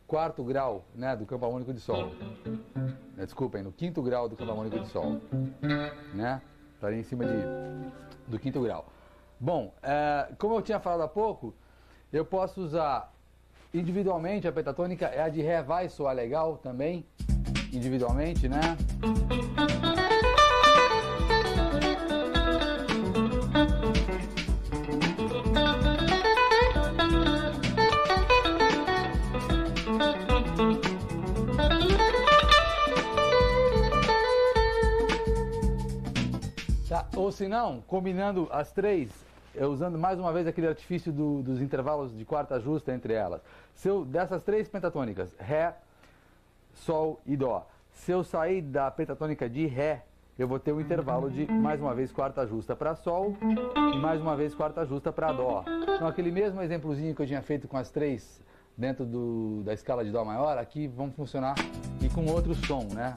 quarto grau, né, do campo harmônico de Sol. Desculpem, no quinto grau do campo harmônico de Sol, né? Estaria em cima do quinto grau. Bom, como eu tinha falado há pouco, eu posso usar individualmente a pentatônica, a de Ré vai soar legal também, individualmente, né? Ou se não, combinando as três, usando mais uma vez aquele artifício dos intervalos de quarta justa entre elas. Dessas três pentatônicas, Ré, Sol e Dó, se eu sair da pentatônica de Ré, eu vou ter um intervalo de mais uma vez quarta justa para Sol e mais uma vez quarta justa para Dó. Então aquele mesmo exemplozinho que eu tinha feito com as três dentro da escala de Dó maior, aqui vão funcionar e com outro som, né?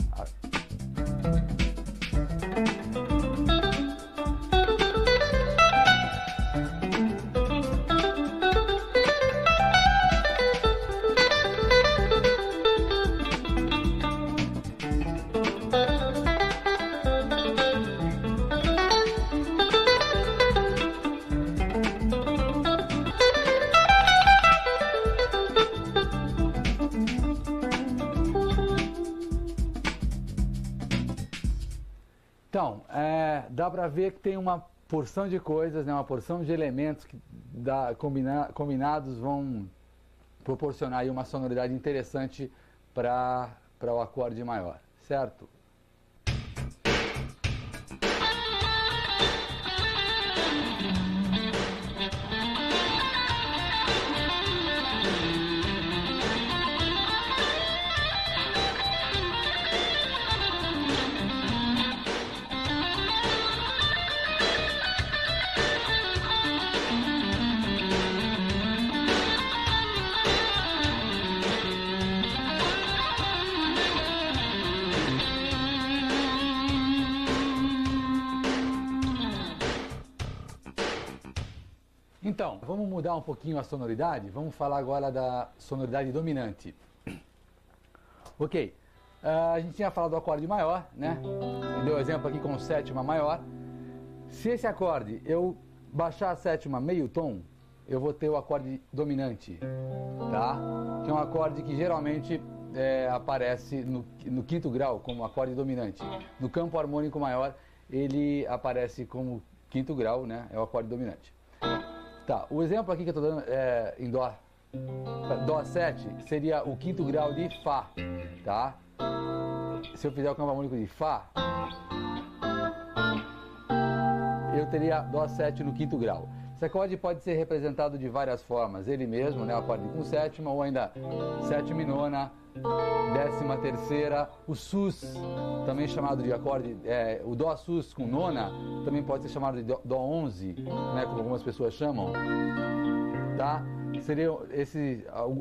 Então, dá para ver que tem uma porção de coisas, né, uma porção de elementos que combinados vão proporcionar aí uma sonoridade interessante para o acorde maior, certo? Então, vamos mudar um pouquinho a sonoridade, vamos falar agora da sonoridade dominante. Ok, a gente tinha falado do acorde maior, né? Deu exemplo aqui com sétima maior. Se esse acorde eu baixar a sétima meio tom, eu vou ter o acorde dominante, tá? Que é um acorde que geralmente aparece no quinto grau como acorde dominante. No campo harmônico maior, ele aparece como quinto grau, né? É o acorde dominante. Tá, o exemplo aqui que eu estou dando em Dó 7 seria o quinto grau de Fá, tá? Se eu fizer o campo harmônico de Fá, eu teria Dó 7 no quinto grau. Esse acorde pode ser representado de várias formas, ele mesmo, né, o acorde com sétima, ou ainda sétima e nona, décima terceira, o sus, também chamado de acorde, o dó sus com nona, também pode ser chamado de dó 11, né, como algumas pessoas chamam, tá? Seriam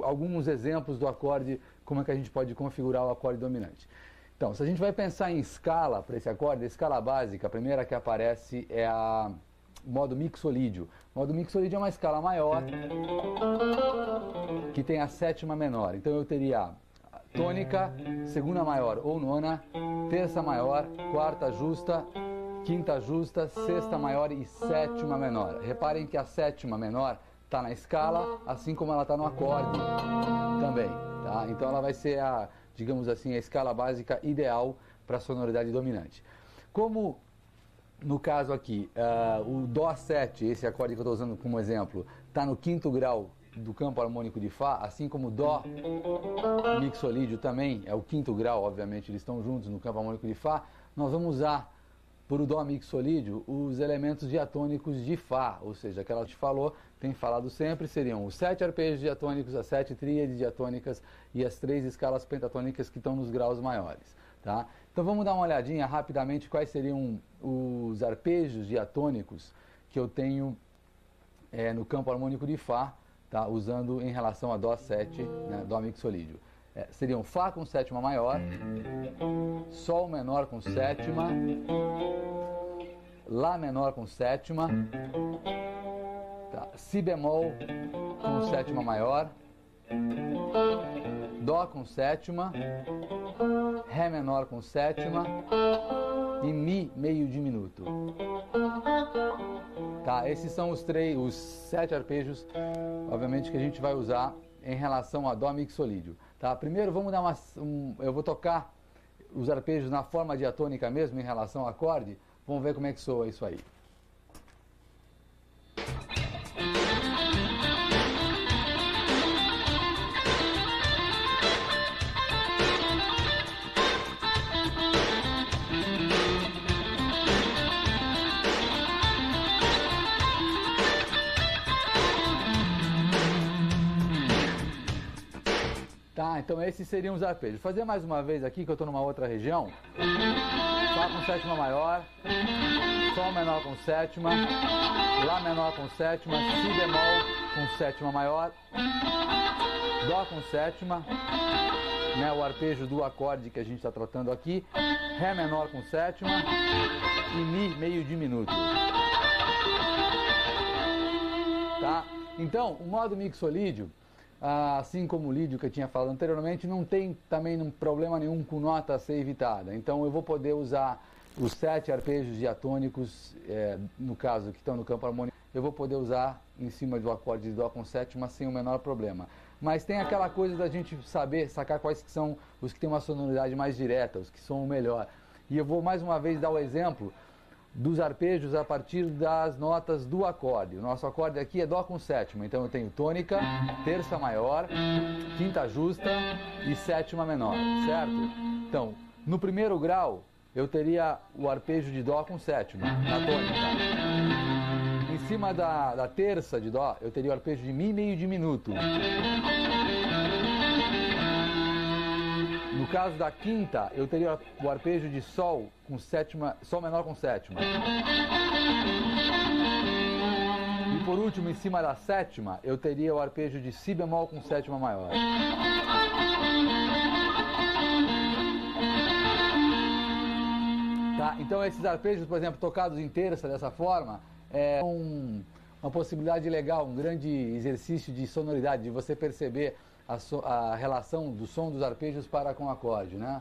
alguns exemplos do acorde, como é que a gente pode configurar o acorde dominante. Então, se a gente vai pensar em escala para esse acorde, a escala básica, a primeira que aparece é a modo mixolídio. O modo mixolídio é uma escala maior que tem a sétima menor. Então eu teria tônica, segunda maior ou nona, terça maior, quarta justa, quinta justa, sexta maior e sétima menor. Reparem que a sétima menor está na escala, assim como ela está no acorde também. Tá? Então ela vai ser digamos assim, a escala básica ideal para a sonoridade dominante. Como no caso aqui, o Dó 7, esse acorde que eu estou usando como exemplo, está no quinto grau do campo harmônico de Fá, assim como o Dó mixolídio também é o quinto grau, obviamente eles estão juntos no campo harmônico de Fá, nós vamos usar, por o Dó mixolídio, os elementos diatônicos de Fá, ou seja, aquela que a gente falou, tem falado sempre, seriam os 7 arpejos diatônicos, as 7 tríades diatônicas e as 3 escalas pentatônicas que estão nos graus maiores. Tá? Então vamos dar uma olhadinha rapidamente quais seriam os arpejos diatônicos que eu tenho no campo harmônico de Fá, tá? Usando em relação a Dó 7, né? Dó mixolídio. Seriam Fá com sétima maior, Sol menor com sétima, Lá menor com sétima, tá? Si bemol com sétima maior, Dó com sétima, Ré menor com sétima e Mi meio diminuto. Tá, esses são os 7 arpejos, obviamente, que a gente vai usar em relação a Dó mixolídio. Tá? Primeiro vamos dar eu vou tocar os arpejos na forma diatônica mesmo em relação ao acorde. Vamos ver como é que soa isso aí. Tá, então esses seriam os arpejos. Vou fazer mais uma vez aqui, que eu estou numa outra região. Fá com sétima maior, Sol menor com sétima, Lá menor com sétima, Si bemol com sétima maior, Dó com sétima, né, o arpejo do acorde que a gente está tratando aqui, Ré menor com sétima e Mi meio diminuto. Tá? Então, o modo mixolídio, assim como o lídio que eu tinha falado anteriormente, não tem também problema nenhum com nota a ser evitada. Então eu vou poder usar os 7 arpejos diatônicos, no caso, que estão no campo harmônico, eu vou poder usar em cima do acorde de Dó com sétima sem o menor problema. Mas tem aquela coisa da gente sacar quais que são os que têm uma sonoridade mais direta, os que são o melhor. E eu vou mais uma vez dar o exemplo dos arpejos a partir das notas do acorde. O nosso acorde aqui é Dó com sétima, então eu tenho tônica, terça maior, quinta justa e sétima menor, certo? Então, no primeiro grau, eu teria o arpejo de Dó com sétima, na tônica. Em cima da terça de Dó, eu teria o arpejo de Mi meio diminuto. No caso da quinta, eu teria o arpejo de Sol com sétima, Sol menor com sétima. E por último, em cima da sétima, eu teria o arpejo de Si bemol com sétima maior. Tá? Então esses arpejos, por exemplo, tocados em terça dessa forma, é uma possibilidade legal, um grande exercício de sonoridade, de você perceber a relação do som dos arpejos para com o acorde, né?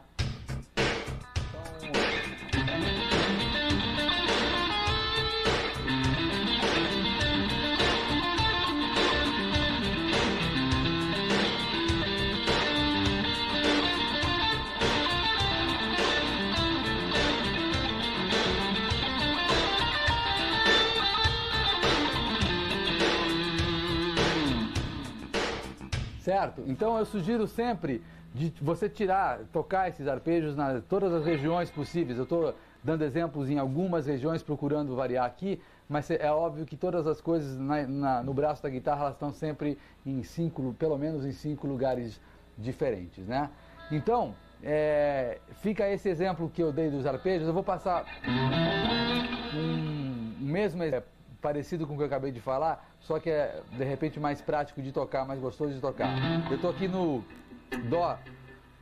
Certo? Então eu sugiro sempre de você tocar esses arpejos em todas as regiões possíveis. Eu estou dando exemplos em algumas regiões, procurando variar aqui, mas é óbvio que todas as coisas no braço da guitarra elas estão sempre em 5, pelo menos em 5 lugares diferentes, né? Então, fica esse exemplo que eu dei dos arpejos. Eu vou passar um mesmo parecido com o que eu acabei de falar, só que é de repente mais prático de tocar, mais gostoso de tocar. Eu estou aqui no Dó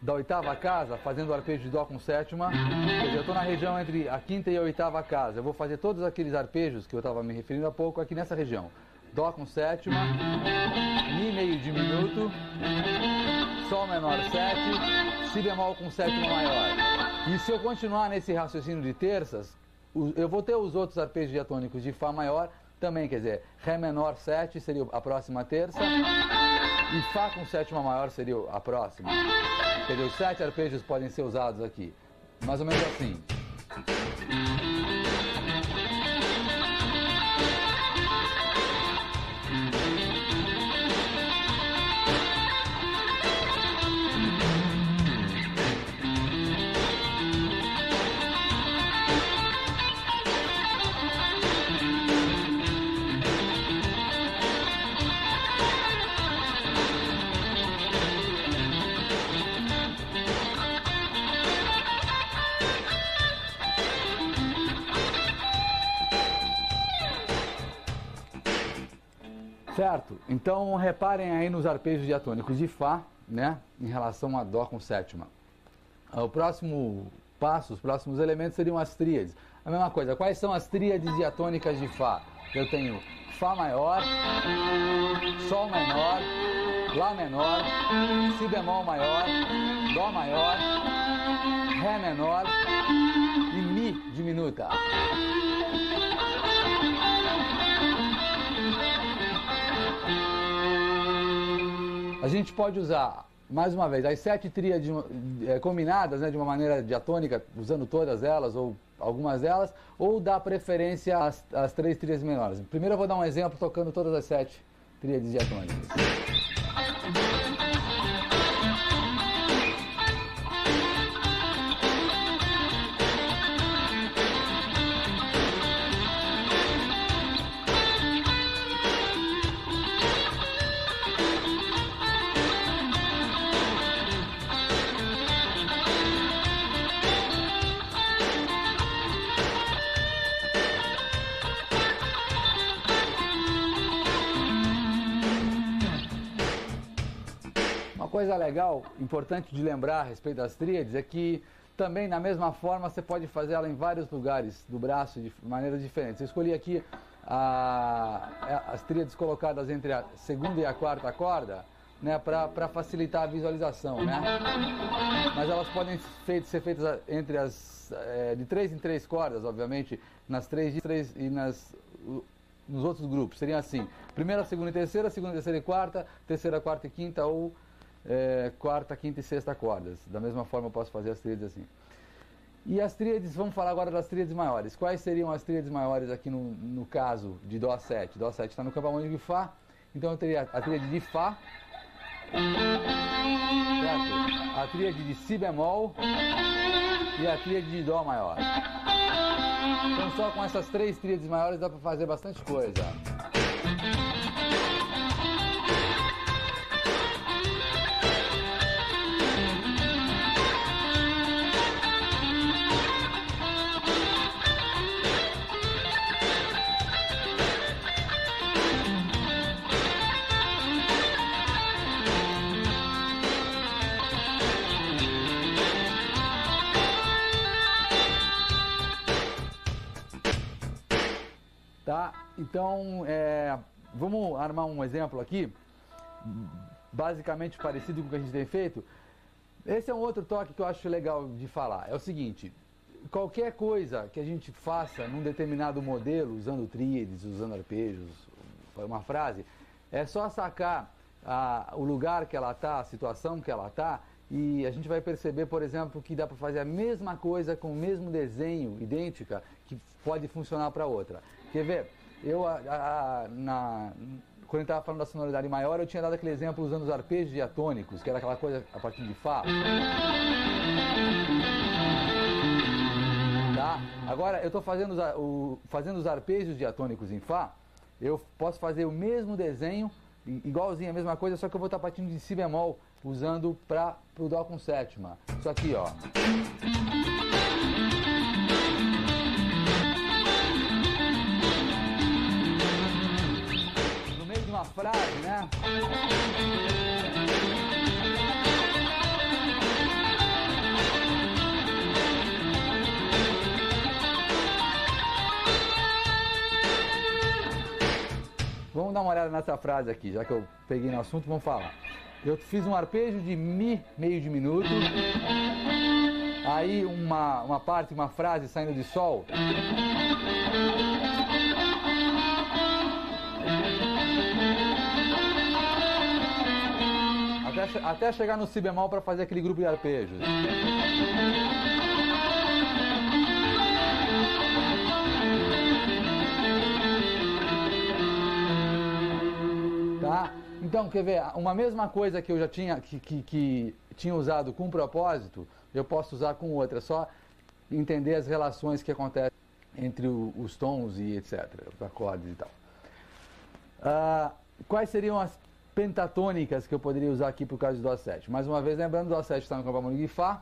da oitava casa, fazendo o arpejo de Dó com sétima. Quer dizer, eu estou na região entre a quinta e a oitava casa. Eu vou fazer todos aqueles arpejos que eu estava me referindo há pouco aqui nessa região. Dó com sétima, Mi meio diminuto, Sol menor 7, Si bemol com sétima maior. E se eu continuar nesse raciocínio de terças, eu vou ter os outros arpejos diatônicos de Fá maior também, quer dizer, Ré menor 7 seria a próxima terça e Fá com sétima maior seria a próxima. Quer dizer, os 7 arpejos podem ser usados aqui, mais ou menos assim. Certo? Então reparem aí nos arpejos diatônicos de Fá, né, em relação a Dó com sétima. O próximo passo, os próximos elementos seriam as tríades. A mesma coisa, quais são as tríades diatônicas de Fá? Eu tenho Fá maior, Sol menor, Lá menor, Si bemol maior, Dó maior, Ré menor e Mi diminuta. A gente pode usar, mais uma vez, as 7 tríades combinadas, né, de uma maneira diatônica, usando todas elas ou algumas delas, ou dar preferência às 3 tríades menores. Primeiro eu vou dar um exemplo tocando todas as 7 tríades diatônicas. Uma coisa legal, importante de lembrar a respeito das tríades é que também da mesma forma você pode fazer ela em vários lugares do braço de maneiras diferentes. Eu escolhi aqui as tríades colocadas entre a segunda e a quarta corda, né, para facilitar a visualização, né? Mas elas podem ser feitas entre de 3 em 3 cordas, obviamente, nas 3 e nos outros grupos. Seriam assim: primeira, segunda e terceira e quarta, terceira, quarta e quinta, ou quarta, quinta e sexta cordas. Da mesma forma eu posso fazer as tríades assim. E as tríades, vamos falar agora das tríades maiores. Quais seriam as tríades maiores aqui no caso de Dó 7? Dó 7 está no campo harmônico de Fá, então eu teria a tríade de Fá, certo? A tríade de Si bemol e a tríade de Dó maior. Então só com essas 3 tríades maiores dá para fazer bastante coisa. Tá? Então, vamos armar um exemplo aqui, basicamente parecido com o que a gente tem feito. Esse é um outro toque que eu acho legal de falar. É o seguinte: qualquer coisa que a gente faça num determinado modelo, usando tríades, usando arpejos, uma frase, é só sacar o lugar que ela está, a situação que ela está, e a gente vai perceber, por exemplo, que dá para fazer a mesma coisa com o mesmo desenho, idêntica, que pode funcionar para outra. Quer ver? Quando eu estava falando da sonoridade maior, eu tinha dado aquele exemplo usando os arpejos diatônicos, que era aquela coisa a partir de Fá. Tá? Agora, eu estou fazendo os arpejos diatônicos em Fá, eu posso fazer o mesmo desenho, igualzinho a mesma coisa, só que eu vou estar partindo de Si bemol, usando para o Dó com sétima. Isso aqui, ó. No meio de uma frase, né? Vamos dar uma olhada nessa frase aqui, já que eu peguei no assunto, vamos falar. Eu fiz um arpejo de Mi meio diminuto, aí uma parte, uma frase saindo de Sol. Até chegar no Si bemol para fazer aquele grupo de arpejos. Tá? Então, quer ver, uma mesma coisa que eu já tinha, que tinha usado com propósito, eu posso usar com outra, só entender as relações que acontecem entre os tons e etc, os acordes e tal. Quais seriam as pentatônicas que eu poderia usar aqui por causa do Dó7? Mais uma vez, lembrando, o Dó7 está no campo harmônico de Fá,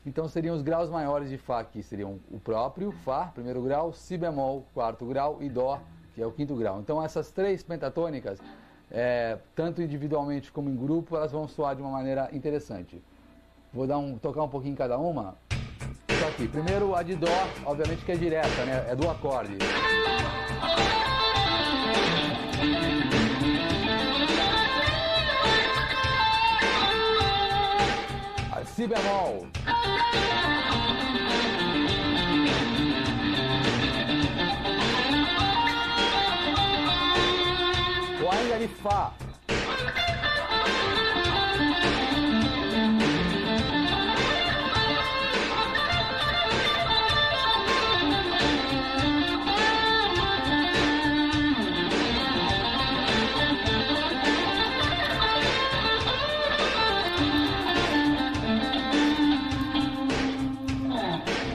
então seriam os graus maiores de Fá aqui, seriam o próprio, Fá, primeiro grau, Si bemol, quarto grau, e Dó, que é o quinto grau. Então essas três pentatônicas, tanto individualmente como em grupo, elas vão soar de uma maneira interessante. Vou tocar um pouquinho em cada uma. Isso aqui. Primeiro a de Dó, obviamente que é direta, né? É do acorde. A Si bemol. Ou ainda de Fá.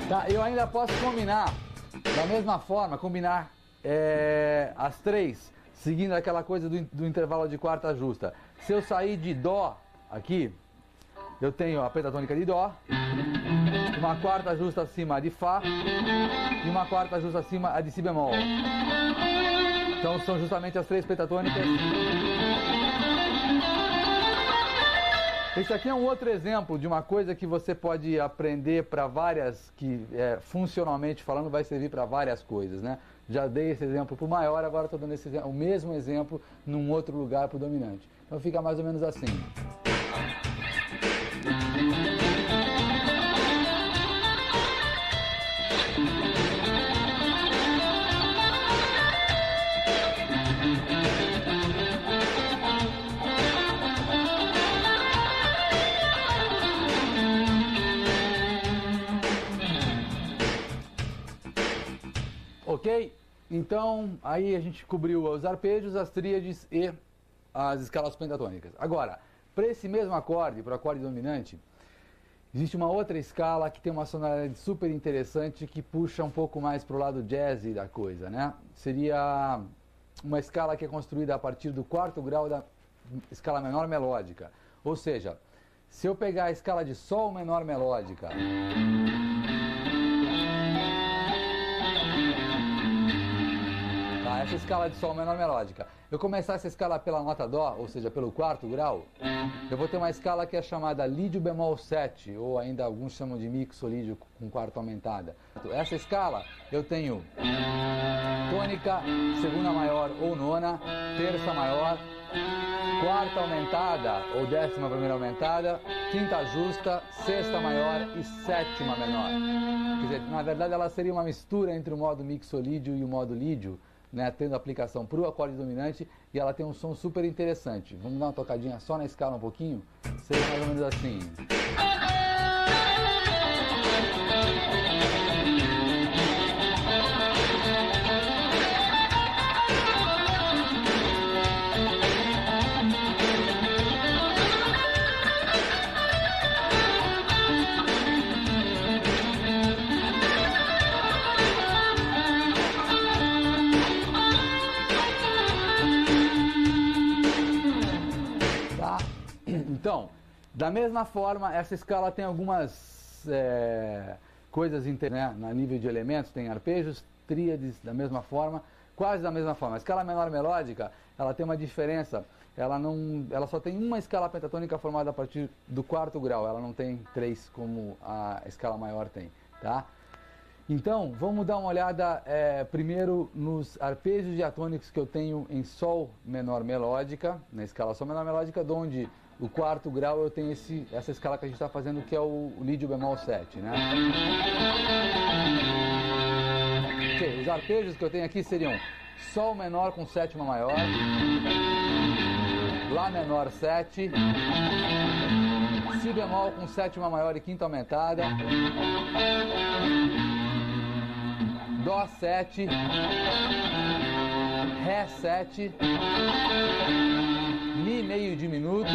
Tá, eu ainda posso combinar, da mesma forma, combinar as três, seguindo aquela coisa do intervalo de quarta justa. Se eu sair de Dó aqui, eu tenho a pentatônica de Dó, uma quarta justa acima de Fá e uma quarta justa acima a de Si bemol. Então são justamente as três pentatônicas. Esse aqui é um outro exemplo de uma coisa que você pode aprender para várias, que funcionalmente falando vai servir para várias coisas, né? Já dei esse exemplo para o maior, agora estou dando o mesmo exemplo num outro lugar para o dominante. Então fica mais ou menos assim. Ok? Então, aí a gente cobriu os arpejos, as tríades e as escalas pentatônicas. Agora, para esse mesmo acorde, para o acorde dominante, existe uma outra escala que tem uma sonoridade super interessante que puxa um pouco mais para o lado jazzy da coisa, né? Seria uma escala que é construída a partir do quarto grau da escala menor melódica. Ou seja, se eu pegar a escala de Sol menor melódica, essa escala de Sol menor melódica, eu começar essa escala pela nota Dó, ou seja, pelo quarto grau, eu vou ter uma escala que é chamada Lídio bemol 7, ou ainda alguns chamam de mixolídio com quarta aumentada. Essa escala eu tenho tônica, segunda maior ou nona, terça maior, quarta aumentada ou décima primeira aumentada, quinta justa, sexta maior e sétima menor. Quer dizer, na verdade ela seria uma mistura entre o modo mixolídio e o modo lídio, né, tendo aplicação para o acorde dominante, e ela tem um som super interessante. Vamos dar uma tocadinha só na escala um pouquinho? Seria mais ou menos assim. Da mesma forma, essa escala tem algumas coisas né, na nível de elementos, tem arpejos, tríades da mesma forma, quase da mesma forma. A escala menor melódica, ela tem uma diferença, ela só tem uma escala pentatônica formada a partir do 4º grau, ela não tem 3 como a escala maior tem, tá? Então, vamos dar uma olhada primeiro nos arpejos diatônicos que eu tenho em Sol menor melódica, na escala Sol menor melódica, onde o 4º grau eu tenho essa escala que a gente está fazendo, que é o Lídio bemol 7, né? Ok, os arpejos que eu tenho aqui seriam Sol menor com sétima maior, Lá menor 7, Si bemol com sétima maior e quinta aumentada, Dó 7, Ré 7, Mi meio diminuto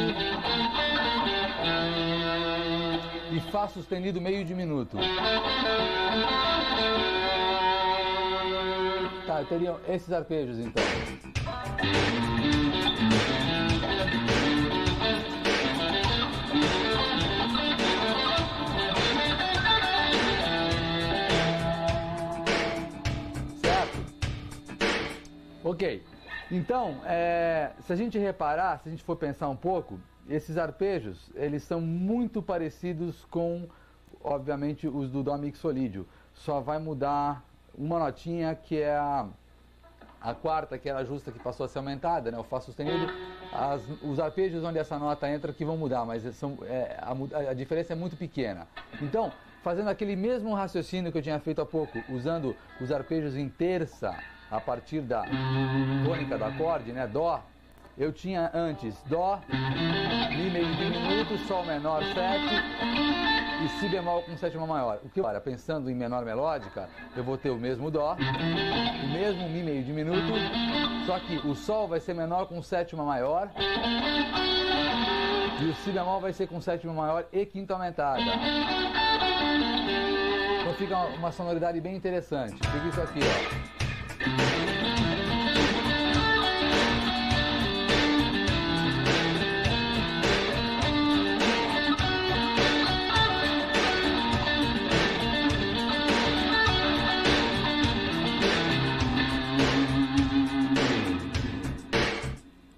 e Fá sustenido meio diminuto. Tá, teriam esses arpejos então. Ok, então, se a gente reparar, se a gente for pensar um pouco, esses arpejos, eles são muito parecidos com, obviamente, os do Dó mixolídio. Só vai mudar uma notinha, que é a quarta, que era justa, que passou a ser aumentada, né? O Fá sustenido. Os arpejos onde essa nota entra que vão mudar, mas a diferença é muito pequena. Então, fazendo aquele mesmo raciocínio que eu tinha feito há pouco, usando os arpejos em terça, a partir da tônica do acorde, né, Dó, eu tinha antes Dó, Mi meio diminuto, Sol menor 7 e Si bemol com sétima maior. O que eu, pensando em menor melódica, eu vou ter o mesmo Dó, o mesmo Mi meio diminuto, só que o Sol vai ser menor com sétima maior e o Si bemol vai ser com sétima maior e quinta aumentada. Então fica uma sonoridade bem interessante. Fica isso aqui, ó.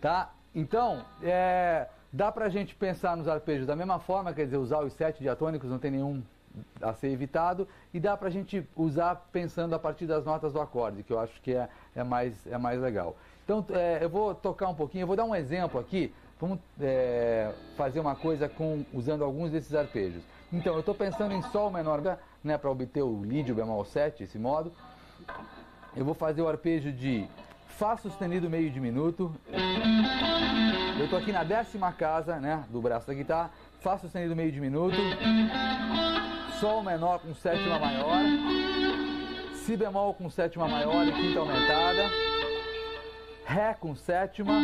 Tá? Então, dá pra gente pensar nos arpejos da mesma forma, quer dizer, usar os 7 diatônicos, não tem nenhum a ser evitado, e dá pra gente usar pensando a partir das notas do acorde, que eu acho que é mais legal. Então, eu vou tocar um pouquinho, eu vou dar um exemplo aqui, vamos fazer uma coisa usando alguns desses arpejos. Então, eu estou pensando em Sol menor, né, para obter o Lídio bemol 7, esse modo. Eu vou fazer o arpejo de Fá sustenido meio diminuto. Eu estou aqui na 10ª casa, né, do braço da guitarra. Fá sustenido meio diminuto, Sol menor com sétima maior, Si bemol com sétima maior e quinta aumentada, Ré com sétima,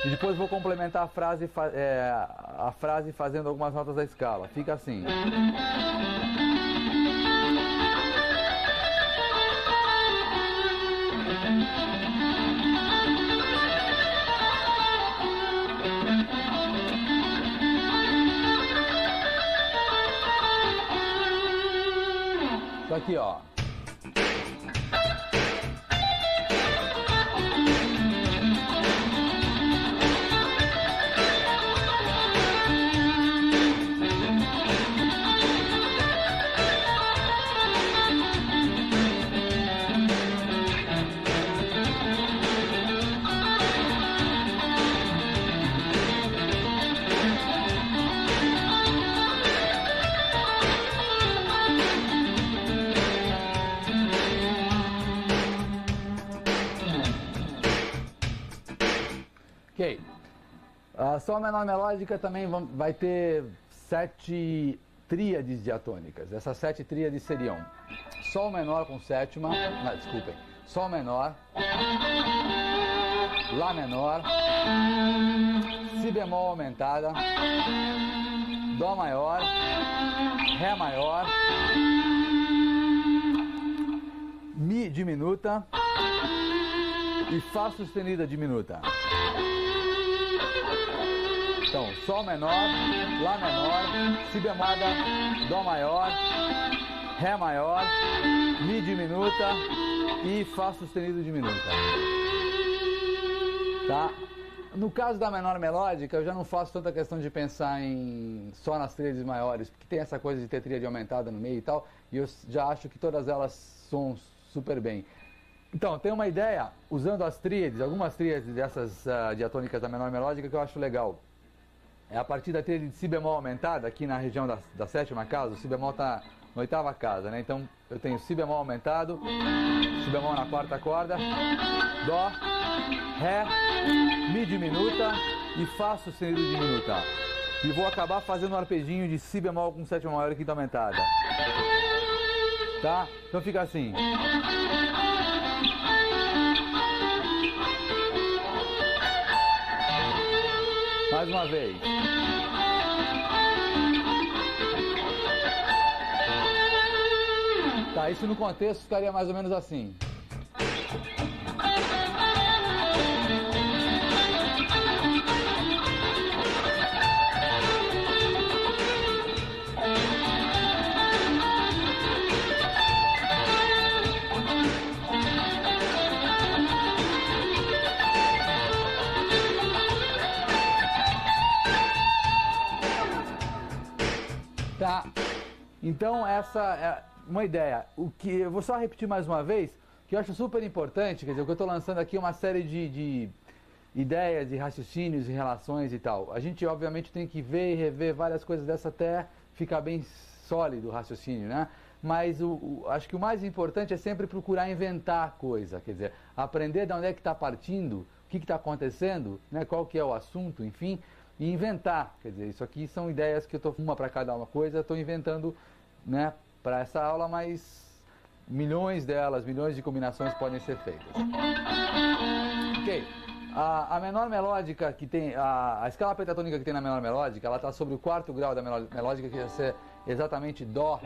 e depois vou complementar a frase fazendo algumas notas da escala. Fica assim. Isso aqui, ó. Ok. A Sol menor melódica também vai ter 7 tríades diatônicas. Essas 7 tríades seriam Sol menor com sétima, desculpem, Sol menor, Lá menor, Si bemol aumentada, Dó maior, Ré maior, Mi diminuta e Fá sustenida diminuta. Então, Sol menor, Lá menor, Si bemol, Dó maior, Ré maior, Mi diminuta e Fá sustenido diminuta. Tá? No caso da menor melódica, eu já não faço tanta questão de pensar só nas tríades maiores, porque tem essa coisa de ter tríade aumentada no meio e tal, e eu já acho que todas elas soam super bem. Então, tem uma ideia, usando as tríades, algumas tríades dessas diatônicas da menor melódica que eu acho legal. É a partir da tríade de Si bemol aumentada, aqui na região da sétima casa, o Si bemol está na oitava casa, né? Então, eu tenho Si bemol aumentado, Si bemol na quarta corda, Dó, Ré, Mi diminuta e Fá sustenido diminuta. E vou acabar fazendo um arpejinho de Si bemol com sétima maior e quinta aumentada. Tá? Então fica assim. Mais uma vez. Tá, isso no contexto ficaria mais ou menos assim. Tá? Então essa é uma ideia. O que eu vou só repetir mais uma vez, que eu acho super importante, quer dizer, o que eu estou lançando aqui é uma série de ideias, de raciocínios e relações e tal. A gente obviamente tem que ver e rever várias coisas dessa até ficar bem sólido o raciocínio, né? Mas acho que o mais importante é sempre procurar inventar coisa, quer dizer, aprender de onde é que está partindo, o que está acontecendo, né? Qual que é o assunto, enfim, e inventar. Quer dizer, isso aqui são ideias que eu estou, uma para cada uma coisa, estou inventando, né, para essa aula, mas milhões delas, milhões de combinações podem ser feitas. Ok. A menor melódica que tem, a escala pentatônica que tem na menor melódica, ela está sobre o quarto grau da menor melódica, que vai ser exatamente Dó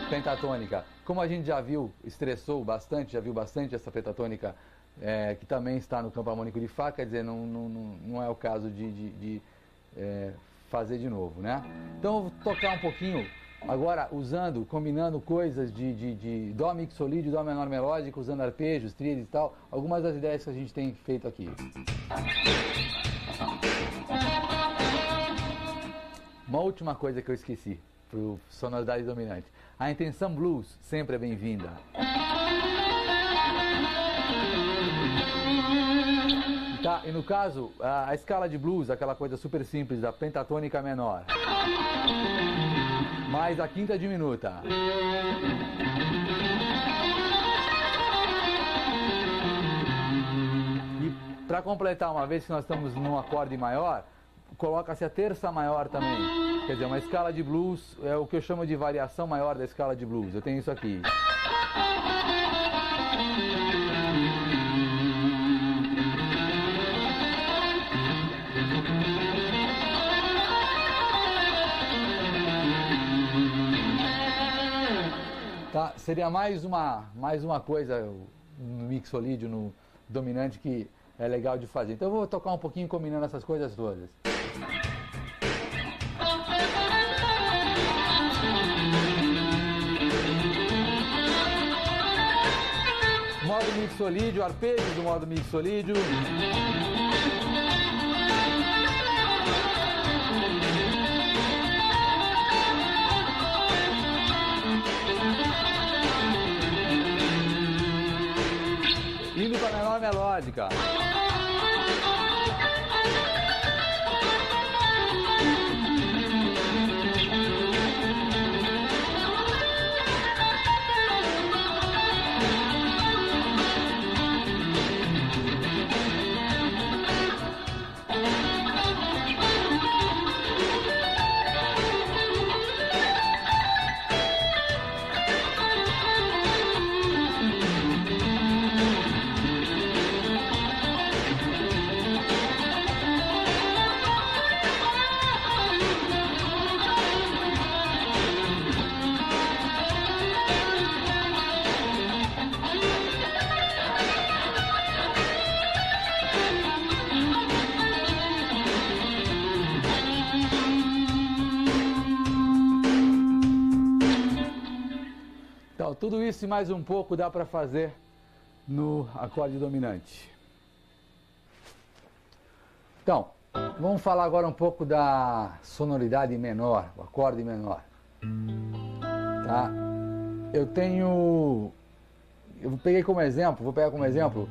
pentatônica. Como a gente já viu, estressou bastante, já viu bastante essa pentatônica, que também está no campo harmônico de Fá, quer dizer, não é o caso de fazer de novo, né? Então eu vou tocar um pouquinho agora, combinando coisas de Dó mixolídio, Dó menor melódica, usando arpejos, tríades e tal, algumas das ideias que a gente tem feito aqui. Uma última coisa que eu esqueci, para sonoridade dominante. A intenção blues sempre é bem-vinda. Tá, e no caso, a escala de blues, aquela coisa super simples da pentatônica menor, mais a quinta diminuta. E para completar, uma vez que nós estamos num acorde maior, coloca-se a terça maior também. Quer dizer, uma escala de blues é o que eu chamo de variação maior da escala de blues. Eu tenho isso aqui. Tá? Seria mais uma coisa no mixolídio, no dominante, que é legal de fazer. Então eu vou tocar um pouquinho combinando essas coisas todas. Modo mixolídio, arpejos do modo mixolídio. Indo para a menor melódica. Então, tudo isso e mais um pouco dá para fazer no acorde dominante. Então, vamos falar agora um pouco da sonoridade menor, o acorde menor. Tá? Eu peguei como exemplo, vou pegar como exemplo,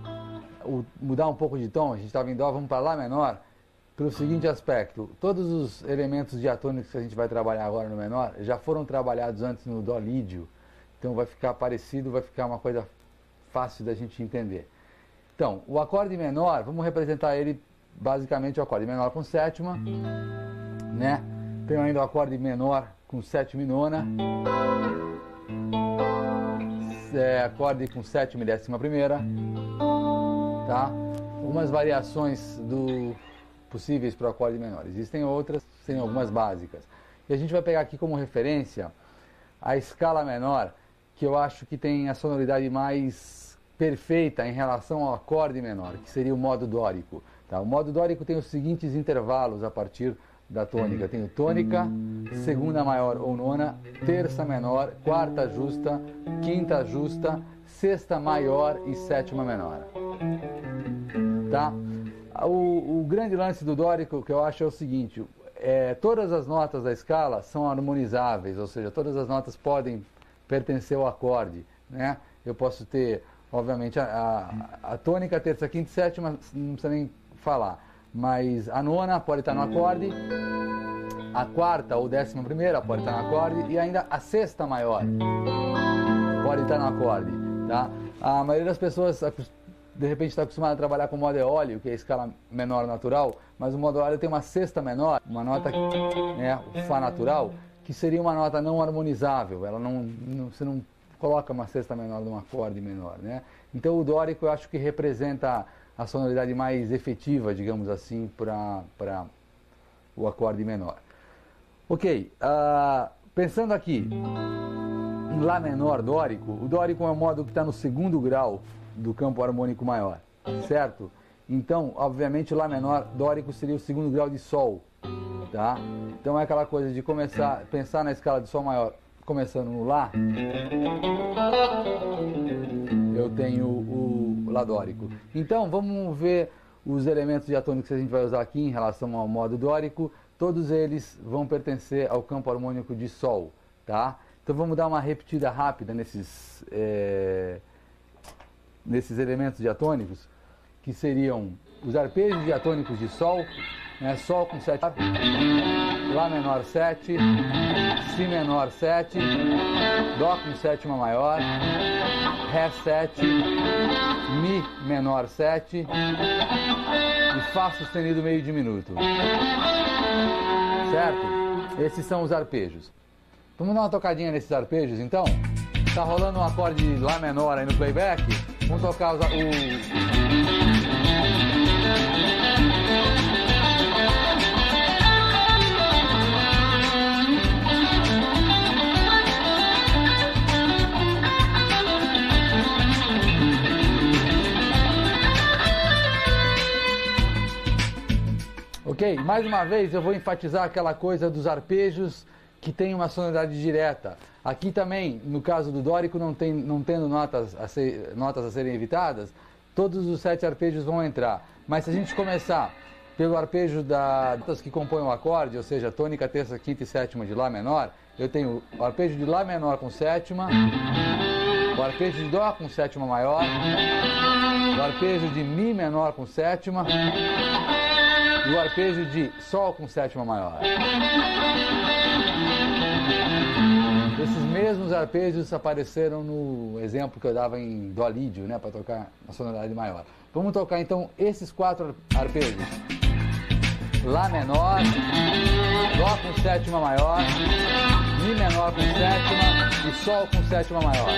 mudar um pouco de tom, a gente estava em Dó, vamos para Lá menor, pelo seguinte aspecto: todos os elementos diatônicos que a gente vai trabalhar agora no menor já foram trabalhados antes no Dó lídio, então vai ficar parecido, vai ficar uma coisa fácil da gente entender. Então, o acorde menor, vamos representar ele basicamente o acorde menor com sétima, né? Tenho ainda o acorde menor com sétima e nona, acorde com sétima e décima primeira, tá? Algumas variações possíveis para o acorde menor. Existem outras, tem algumas básicas. E a gente vai pegar aqui como referência a escala menor, que eu acho que tem a sonoridade mais perfeita em relação ao acorde menor, que seria o modo dórico. Tá? O modo dórico tem os seguintes intervalos a partir da tônica. Tem o tônica, segunda maior ou nona, terça menor, quarta justa, quinta justa, sexta maior e sétima menor. Tá? O grande lance do dórico que eu acho é o seguinte: todas as notas da escala são harmonizáveis, ou seja, todas as notas podem pertencer ao acorde, né? Eu posso ter, obviamente, a tônica, terça, quinta e sétima, não precisa nem falar, mas a nona pode estar no acorde, a quarta ou décima primeira pode estar no acorde, e ainda a sexta maior pode estar no acorde, tá? A maioria das pessoas de repente está acostumada a trabalhar com o modo eólio, que é a escala menor natural, mas o modo eólio tem uma sexta menor, uma nota, né, o Fá natural, que seria uma nota não harmonizável. Ela você não coloca uma sexta menor num acorde menor, né? Então o dórico eu acho que representa a sonoridade mais efetiva, digamos assim, para o acorde menor. Ok, pensando aqui em Lá menor dórico, o dórico é um modo que está no segundo grau do campo harmônico maior, certo? Então, obviamente, Lá menor dórico seria o segundo grau de Sol, tá? Então é aquela coisa de pensar na escala de Sol maior, começando no Lá, eu tenho o Lá dórico. Então, vamos ver os elementos diatônicos que a gente vai usar aqui em relação ao modo dórico. Todos eles vão pertencer ao campo harmônico de Sol, tá? Então vamos dar uma repetida rápida nesses elementos diatônicos, que seriam os arpejos diatônicos de Sol, né? Sol com 7, Lá menor 7, Si menor 7, Dó com sétima maior, Ré 7, Mi menor 7 e Fá sustenido meio diminuto. Certo? Esses são os arpejos. Vamos dar uma tocadinha nesses arpejos então? Tá rolando um acorde de Lá menor aí no playback? Vamos tocar Ok? Mais uma vez eu vou enfatizar aquela coisa dos arpejos que tem uma sonoridade direta. Aqui também, no caso do dórico, não tendo notas a serem evitadas, todos os 7 arpejos vão entrar. Mas se a gente começar pelo arpejo das notas que compõem o acorde, ou seja, tônica, terça, quinta e sétima de Lá menor, eu tenho o arpejo de Lá menor com sétima, o arpejo de Dó com sétima maior, o arpejo de Mi menor com sétima e o arpejo de Sol com sétima maior. Esses mesmos arpejos apareceram no exemplo que eu dava em Dó lídio, né, para tocar a sonoridade maior. Vamos tocar então esses 4 arpejos. Lá menor, Dó com sétima maior, Mi menor com sétima e Sol com sétima maior.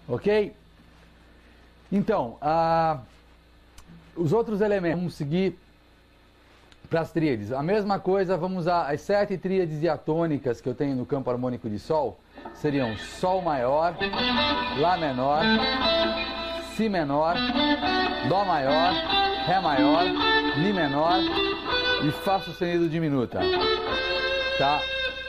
Ok? Então, os outros elementos, vamos seguir Para as tríades, a mesma coisa, vamos usar as 7 tríades diatônicas que eu tenho no campo harmônico de Sol. Seriam Sol maior, Lá menor, Si menor, Dó maior, Ré maior, Mi menor e Fá sustenido diminuta. Tá?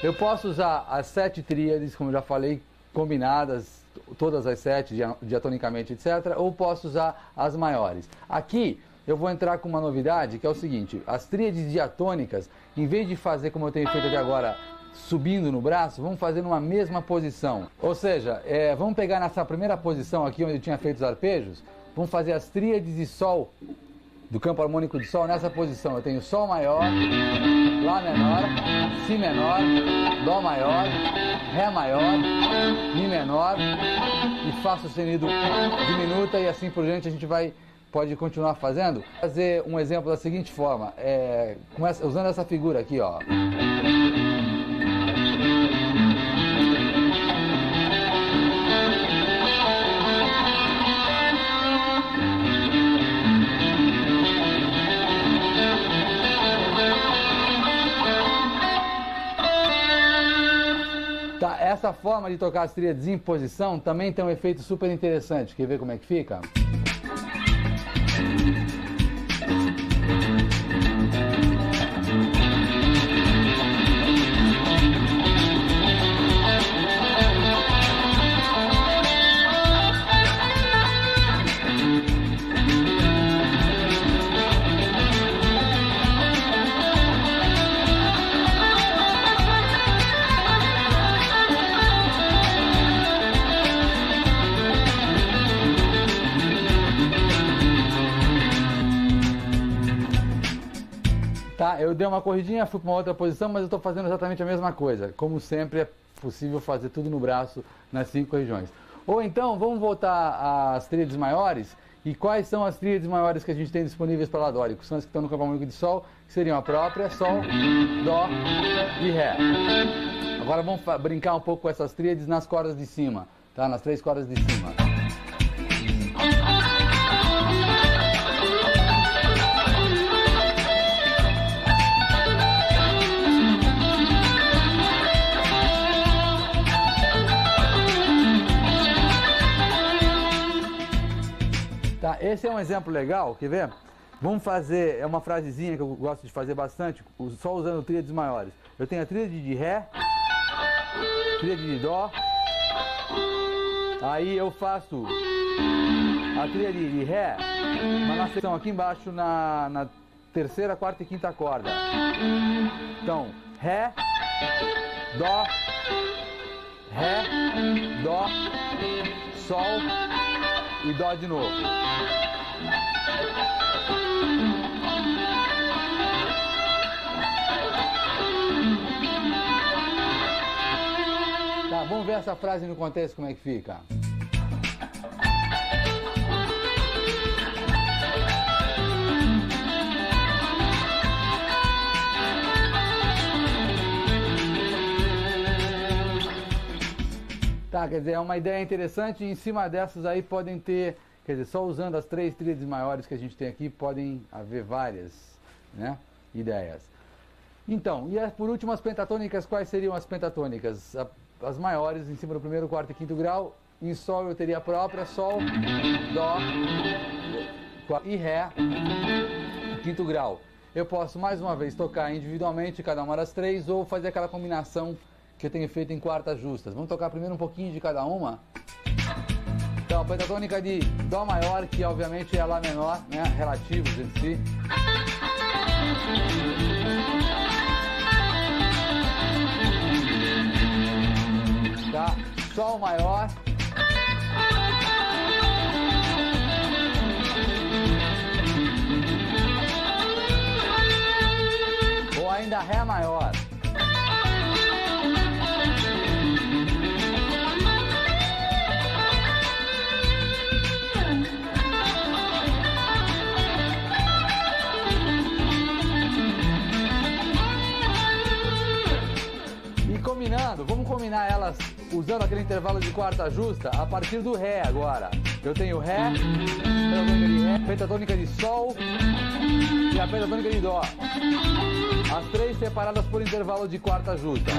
Eu posso usar as 7 tríades, como eu já falei, combinadas, todas as 7 diatonicamente, etc. Ou posso usar as maiores. Aqui eu vou entrar com uma novidade, que é o seguinte: as tríades diatônicas, em vez de fazer como eu tenho feito até agora, subindo no braço, vamos fazer numa mesma posição. Ou seja, vamos pegar nessa primeira posição aqui, onde eu tinha feito os arpejos, vamos fazer as tríades de Sol, do campo harmônico de Sol, nessa posição. Eu tenho Sol maior, Lá menor, Si menor, Dó maior, Ré maior, Mi menor e Fá sustenido diminuta, e assim por diante a gente pode continuar fazendo. Vou fazer um exemplo da seguinte forma, usando essa figura aqui, ó. Tá, essa forma de tocar as tríades em posição também tem um efeito super interessante. Quer ver como é que fica? Tá, eu dei uma corridinha, fui para uma outra posição, mas eu estou fazendo exatamente a mesma coisa. Como sempre, é possível fazer tudo no braço nas 5 regiões. Ou então, vamos voltar às tríades maiores. E quais são as tríades maiores que a gente tem disponíveis para ladórico? São as que estão no campo harmônico de Sol, que seriam a própria Sol, Dó e Ré. Agora vamos brincar um pouco com essas tríades nas cordas de cima, tá? Nas 3 cordas de cima. Tá, esse é um exemplo legal, quer ver? Vamos fazer, é uma frasezinha que eu gosto de fazer bastante, só usando tríades maiores. Eu tenho a tríade de Ré, tríade de Dó, aí eu faço a tríade de Ré, mas na seção aqui embaixo, na terceira, quarta e quinta corda. Então, Ré, Dó, Sol e Dó de novo. Tá, vamos ver essa frase no contexto como é que fica. Tá, quer dizer, é uma ideia interessante, e em cima dessas aí podem ter, quer dizer, só usando as 3 tríades maiores que a gente tem aqui, podem haver várias, né, ideias. Então, e por último, as pentatônicas, quais seriam as pentatônicas? As maiores, em cima do primeiro, quarto e quinto grau. Em Sol eu teria a própria Sol, Dó e Ré, quinto grau. Eu posso, mais uma vez, tocar individualmente cada uma das 3, ou fazer aquela combinação que eu tenho feito em quartas justas. Vamos tocar primeiro um pouquinho de cada uma. Então, a pentatônica de Dó maior, que obviamente é Lá menor, né, relativos entre si. Tá, Sol maior. Ou ainda Ré maior. Vamos combinar elas usando aquele intervalo de quarta justa a partir do Ré agora. Eu tenho Ré, pentatônica de Sol, e a pentatônica de Dó. As três separadas por intervalo de quarta justa.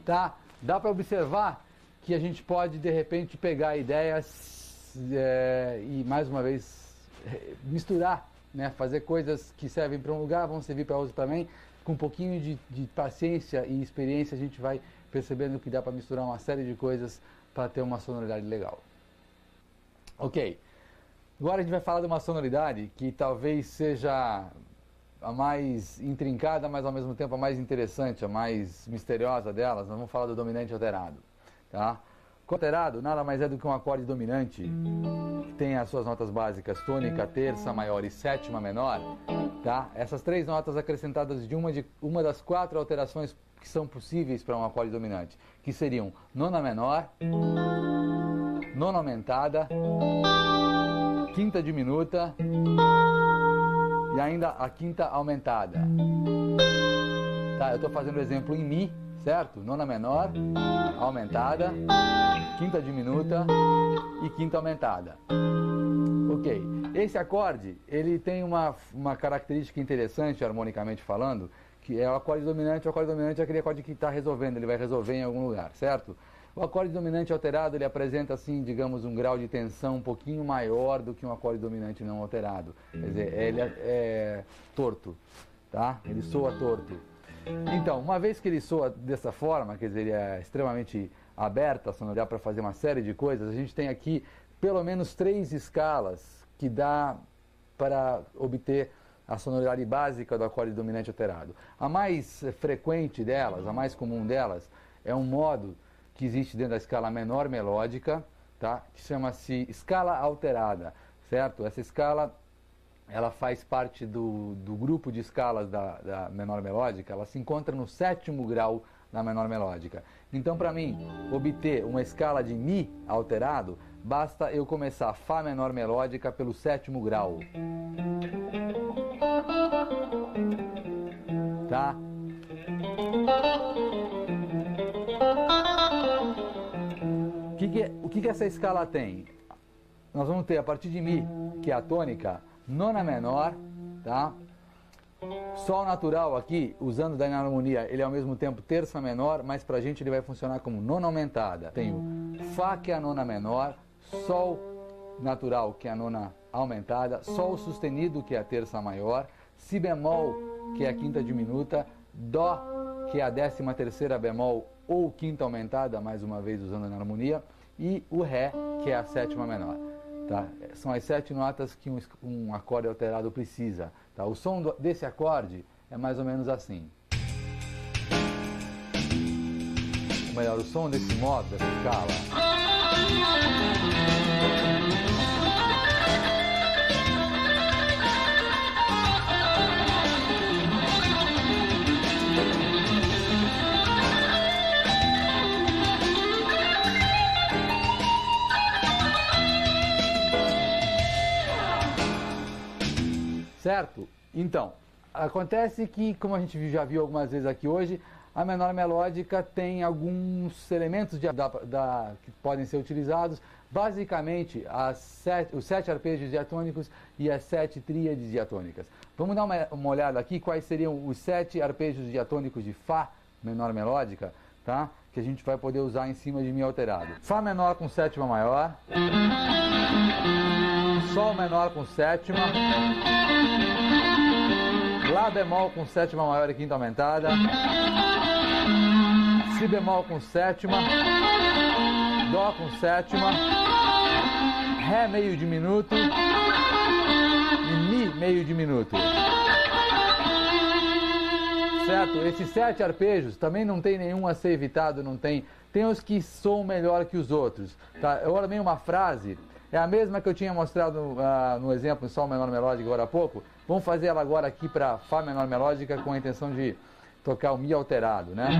Tá? Dá para observar que a gente pode, de repente, pegar ideias e, mais uma vez, misturar, né? Fazer coisas que servem para um lugar, vão servir para outro também. Com um pouquinho de paciência e experiência, a gente vai percebendo que dá para misturar uma série de coisas para ter uma sonoridade legal. Ok. Agora a gente vai falar de uma sonoridade que talvez seja a mais intrincada, mas ao mesmo tempo a mais interessante, a mais misteriosa delas. Nós vamos falar do dominante alterado. Tá? O alterado nada mais é do que um acorde dominante que tem as suas notas básicas tônica, terça maior e sétima menor. Tá? Essas três notas acrescentadas de uma das quatro alterações que são possíveis para um acorde dominante, que seriam nona menor, nona aumentada, quinta diminuta e ainda a quinta aumentada. Tá, eu estou fazendo o exemplo em Mi, certo? Nona menor, aumentada, quinta diminuta e quinta aumentada. Ok. Esse acorde, ele tem uma característica interessante, harmonicamente falando, que é o acorde dominante. O acorde dominante é aquele acorde que está resolvendo, ele vai resolver em algum lugar, certo? O acorde dominante alterado, ele apresenta, assim, digamos, um grau de tensão um pouquinho maior do que um acorde dominante não alterado. Quer dizer, ele é torto, tá? Ele soa torto. Então, uma vez que ele soa dessa forma, quer dizer, ele é extremamente aberto a sonoridade para fazer uma série de coisas, a gente tem aqui pelo menos 3 escalas que dá para obter a sonoridade básica do acorde dominante alterado. A mais frequente delas, a mais comum delas, é um modo que existe dentro da escala menor melódica, tá? Que chama-se escala alterada, certo? Essa escala, ela faz parte do grupo de escalas da menor melódica, ela se encontra no 7º grau da menor melódica. Então, para mim, obter uma escala de Mi alterado, basta eu começar Fá menor melódica pelo 7º grau. Tá? O que essa escala tem? Nós vamos ter, a partir de Mi, que é a tônica, nona menor, tá? Sol natural aqui, usando da harmonia, ele é ao mesmo tempo terça menor, mas pra gente ele vai funcionar como nona aumentada. Tenho Fá, que é a nona menor, Sol natural, que é a nona aumentada, Sol sustenido, que é a terça maior, Si bemol, que é a quinta diminuta, Dó, que é a 13ª bemol ou quinta aumentada, mais uma vez usando a harmonia, e o Ré, que é a 7ª menor. Tá? São as 7 notas que um acorde alterado precisa. Tá? O som desse acorde é mais ou menos assim. Ou melhor, o som desse modo, dessa escala. Certo? Então, acontece que, como a gente já viu algumas vezes aqui hoje, a menor melódica tem alguns elementos que podem ser utilizados, basicamente os 7 arpejos diatônicos e as 7 tríades diatônicas. Vamos dar uma olhada aqui quais seriam os 7 arpejos diatônicos de Fá menor melódica, tá? Que a gente vai poder usar em cima de Mi alterado. Fá menor com sétima maior, Sol menor com sétima, Lá bemol com sétima maior e quinta aumentada, Si bemol com sétima, Dó com sétima, Ré meio diminuto e Mi meio diminuto. Certo? Esses 7 arpejos também não tem nenhum a ser evitado, não tem. Tem os que soam melhor que os outros. Tá? Eu ordenei uma frase, é a mesma que eu tinha mostrado no exemplo em Sol menor melódica agora há pouco. Vamos fazer ela agora aqui para Fá menor melódica com a intenção de tocar o Mi alterado, né?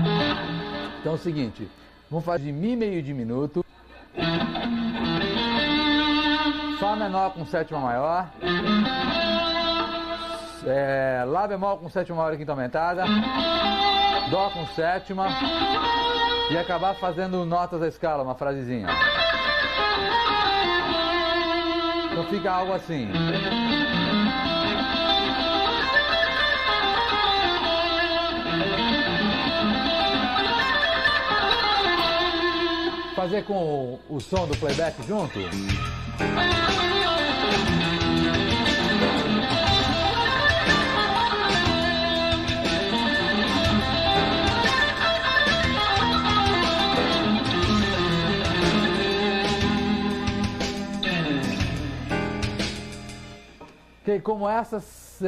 Então é o seguinte, vamos fazer de Mi meio diminuto, menor com sétima maior, Lá bemol com sétima maior e quinta aumentada, Dó com sétima e acabar fazendo notas da escala, uma frasezinha. Então fica algo assim. Fazer com o som do playback junto. Ok, como essas,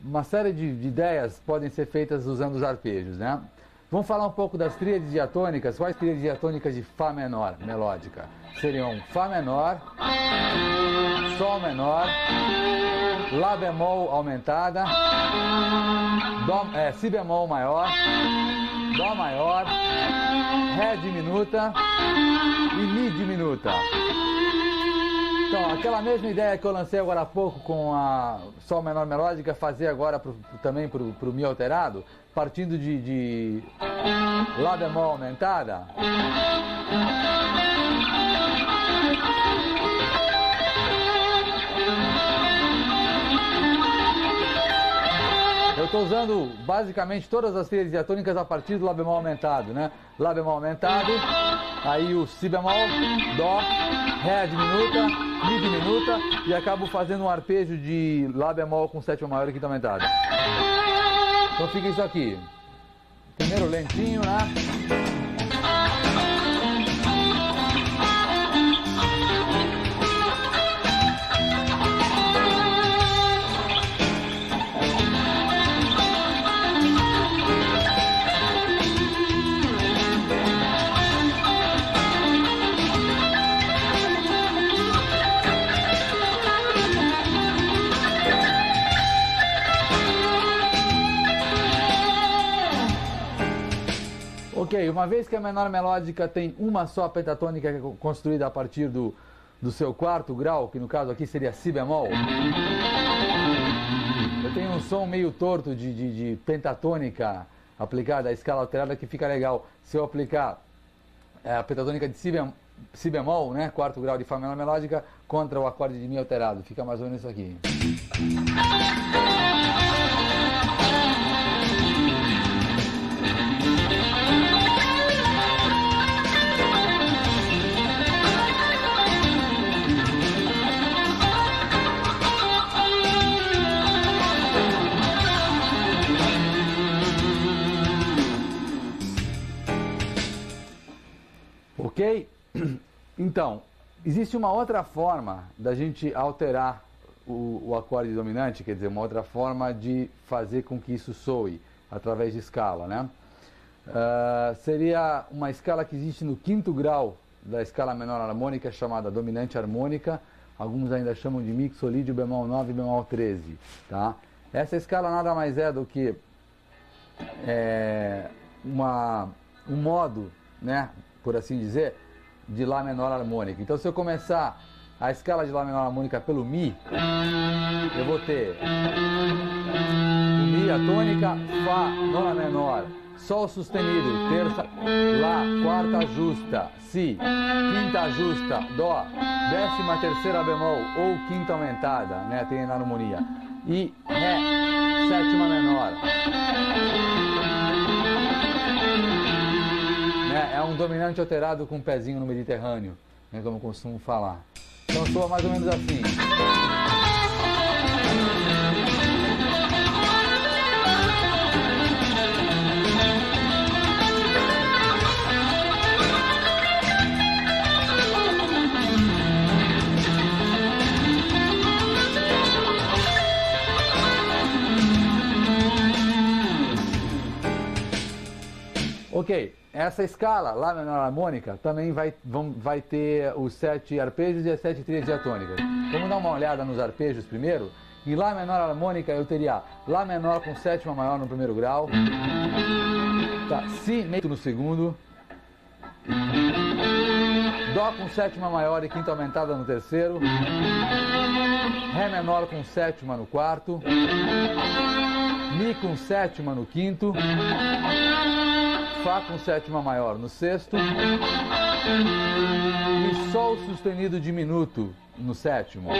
uma série de ideias podem ser feitas usando os arpejos, né? Vamos falar um pouco das tríades diatônicas. Quais tríades diatônicas de Fá menor melódica? Seriam Fá menor, Sol menor, Lá bemol aumentada, Si bemol maior, Dó maior, Ré diminuta e Mi diminuta. Então, aquela mesma ideia que eu lancei agora há pouco com a Sol menor melódica, fazer agora também para o Mi alterado, partindo de Lá bemol aumentada. Eu estou usando basicamente todas as tríades diatônicas a partir do Lá bemol aumentado, né? Lá bemol aumentado, aí o Si bemol, Dó, Ré diminuta, Mi diminuta e acabo fazendo um arpejo de Lá bemol com sétima maior e quinta aumentada. Então fica isso aqui. Primeiro lentinho, né? Ok, uma vez que a menor melódica tem uma só pentatônica construída a partir do seu quarto grau, que no caso aqui seria Si bemol, eu tenho um som meio torto de pentatônica aplicada à escala alterada que fica legal. Se eu aplicar a pentatônica de Si bemol, né, quarto grau de Fá menor melódica, contra o acorde de Mi alterado, fica mais ou menos isso aqui. Ok? Então, existe uma outra forma da gente alterar o acorde dominante, quer dizer, uma outra forma de fazer com que isso soe através de escala, né? Seria uma escala que existe no quinto grau da escala menor harmônica, chamada dominante harmônica. Alguns ainda chamam de mixolídio bemol 9 e bemol 13, tá? Essa escala nada mais é do que um modo, né, por assim dizer, de Lá menor harmônica. Então, se eu começar a escala de Lá menor harmônica pelo Mi, eu vou ter o Mi, a tônica, Fá, nona menor, Sol sustenido, terça, Lá, quarta justa, Si, quinta justa, Dó, 13ª bemol ou quinta aumentada, né, tem na harmonia, e Ré, sétima menor. É um dominante alterado com um pezinho no Mediterrâneo, né, como eu costumo falar. Então soa mais ou menos assim. Ok, essa escala, Lá menor harmônica, também vai ter os 7 arpejos e as 7 tríades diatônicas. Vamos dar uma olhada nos arpejos primeiro. Em Lá menor harmônica eu teria Lá menor com sétima maior no primeiro grau, tá, Si meio no segundo, Dó com sétima maior e quinta aumentada no terceiro, Ré menor com sétima no quarto, Mi com sétima no quinto, Fá com sétima maior no sexto e Sol sustenido diminuto no sétimo.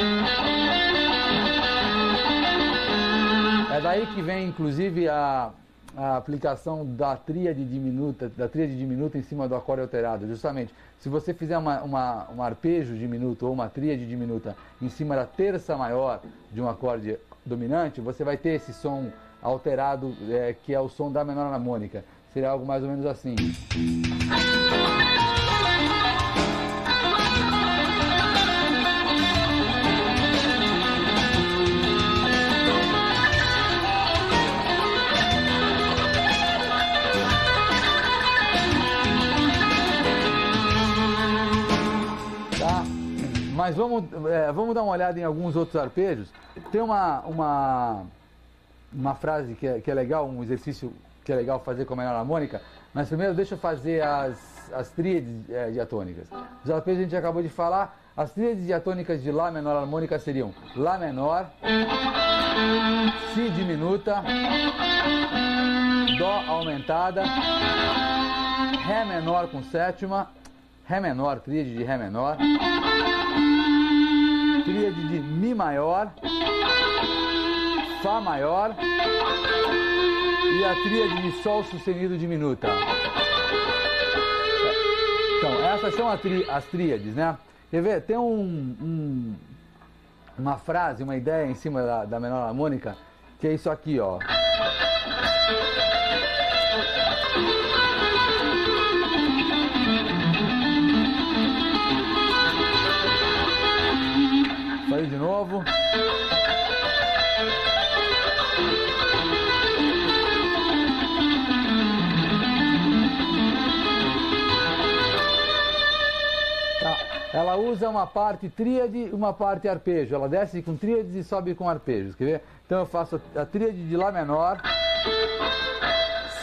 É daí que vem, inclusive, a aplicação da tríade diminuta em cima do acorde alterado. Justamente, se você fizer um arpejo diminuto ou uma tríade diminuta em cima da terça maior de um acorde dominante, você vai ter esse som alterado, que é o som da menor harmônica. Seria algo mais ou menos assim. Mas vamos dar uma olhada em alguns outros arpejos. Tem uma frase que é legal, um exercício que é legal fazer com a menor harmônica, mas primeiro deixa eu fazer as tríades diatônicas. Os arpejos a gente acabou de falar, as tríades diatônicas de Lá menor harmônica seriam Lá menor, Si diminuta, Dó aumentada, Ré menor com sétima, Ré menor, tríade de Ré menor, tríade de Mi maior, Fá maior e a tríade de Sol sustenido diminuta. Então, essas são as tríades, né? Quer ver? Tem uma frase, uma ideia em cima da menor harmônica, que é isso aqui, ó. Saiu de novo. Tá. Ela usa uma parte tríade e uma parte arpejo. Ela desce com tríades e sobe com arpejos. Quer ver? Então eu faço a tríade de Lá menor,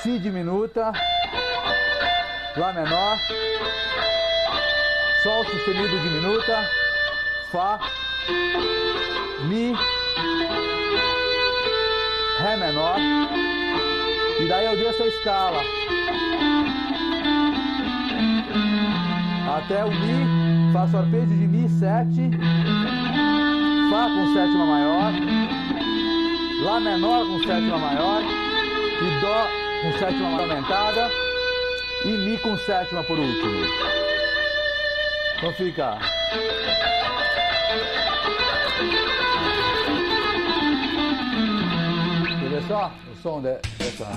Si diminuta, Lá menor, Sol sustenido diminuta, Fá, Mi, Ré menor, e daí eu desço a escala até o Mi, faço arpejo de Mi 7, Fá com sétima maior, Lá menor com sétima maior, e Dó com sétima maior aumentada, e Mi com sétima por último. Então fica. Quer ver só o som dessa?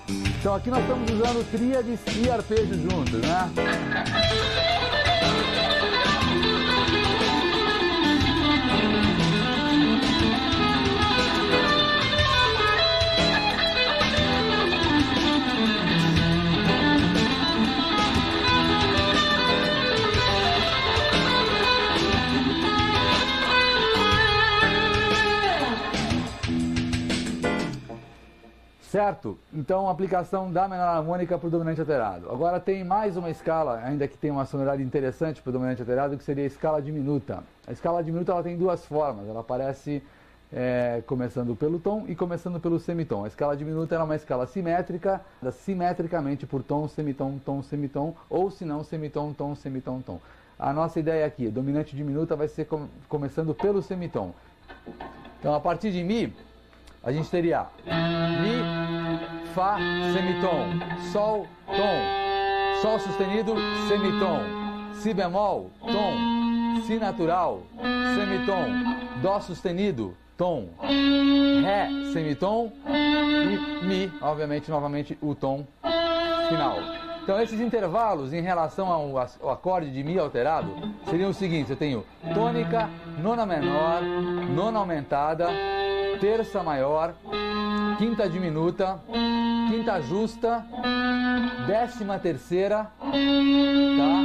Então aqui nós estamos usando tríades e arpejos juntos, né? Certo? Então, aplicação da menor harmônica para o dominante alterado. Agora tem mais uma escala, ainda que tem uma sonoridade interessante para o dominante alterado, que seria a escala diminuta. A escala diminuta ela tem duas formas, ela aparece começando pelo tom e começando pelo semitom. A escala diminuta é uma escala simétrica, simetricamente por tom, semitom, ou se não, semitom, tom, semitom, tom. A nossa ideia aqui, dominante diminuta, vai ser começando pelo semitom. Então, a partir de Mi, a gente teria Mi, Fá, semitom, Sol, tom, Sol sustenido, semitom, Si bemol, tom, Si natural, semitom, Dó sustenido, tom, Ré, semitom e Mi, obviamente, novamente o tom final. Então esses intervalos em relação ao acorde de Mi alterado seriam os seguintes: eu tenho tônica, nona menor, nona aumentada, terça maior, quinta diminuta, quinta justa, décima terceira, tá?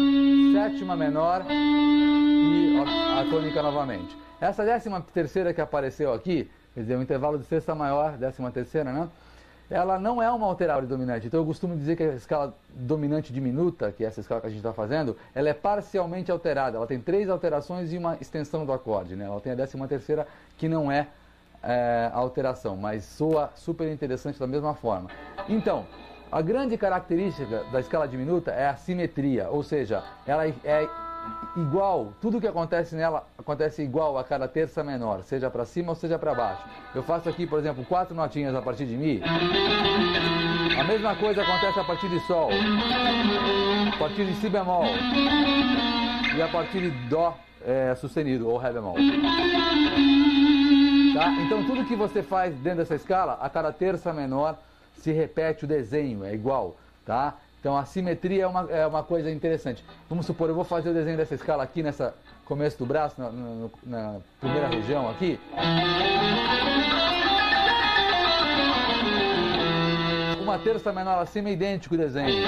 Sétima menor e a tônica novamente. Essa décima terceira que apareceu aqui, quer dizer, o intervalo de sexta maior, décima terceira, né? ela não é uma alterada dominante. Então eu costumo dizer que a escala dominante diminuta, que é essa escala que a gente está fazendo, ela é parcialmente alterada. Ela tem 3 alterações e uma extensão do acorde, né? Ela tem a 13ª que não é, alteração, mas soa super interessante da mesma forma. Então, a grande característica da escala diminuta é a simetria, ou seja, ela é igual, tudo que acontece nela acontece igual a cada terça menor, seja para cima ou seja para baixo. Eu faço aqui, por exemplo, 4 notinhas a partir de Mi. A mesma coisa acontece a partir de Sol, a partir de Si bemol e a partir de Dó sustenido ou Ré bemol. Tá? Então tudo que você faz dentro dessa escala, a cada terça menor se repete o desenho, é igual, tá? Então a simetria é uma coisa interessante. Vamos supor, eu vou fazer o desenho dessa escala aqui nessa começo do braço, na primeira região aqui. Uma terça menor acima é idêntico o desenho.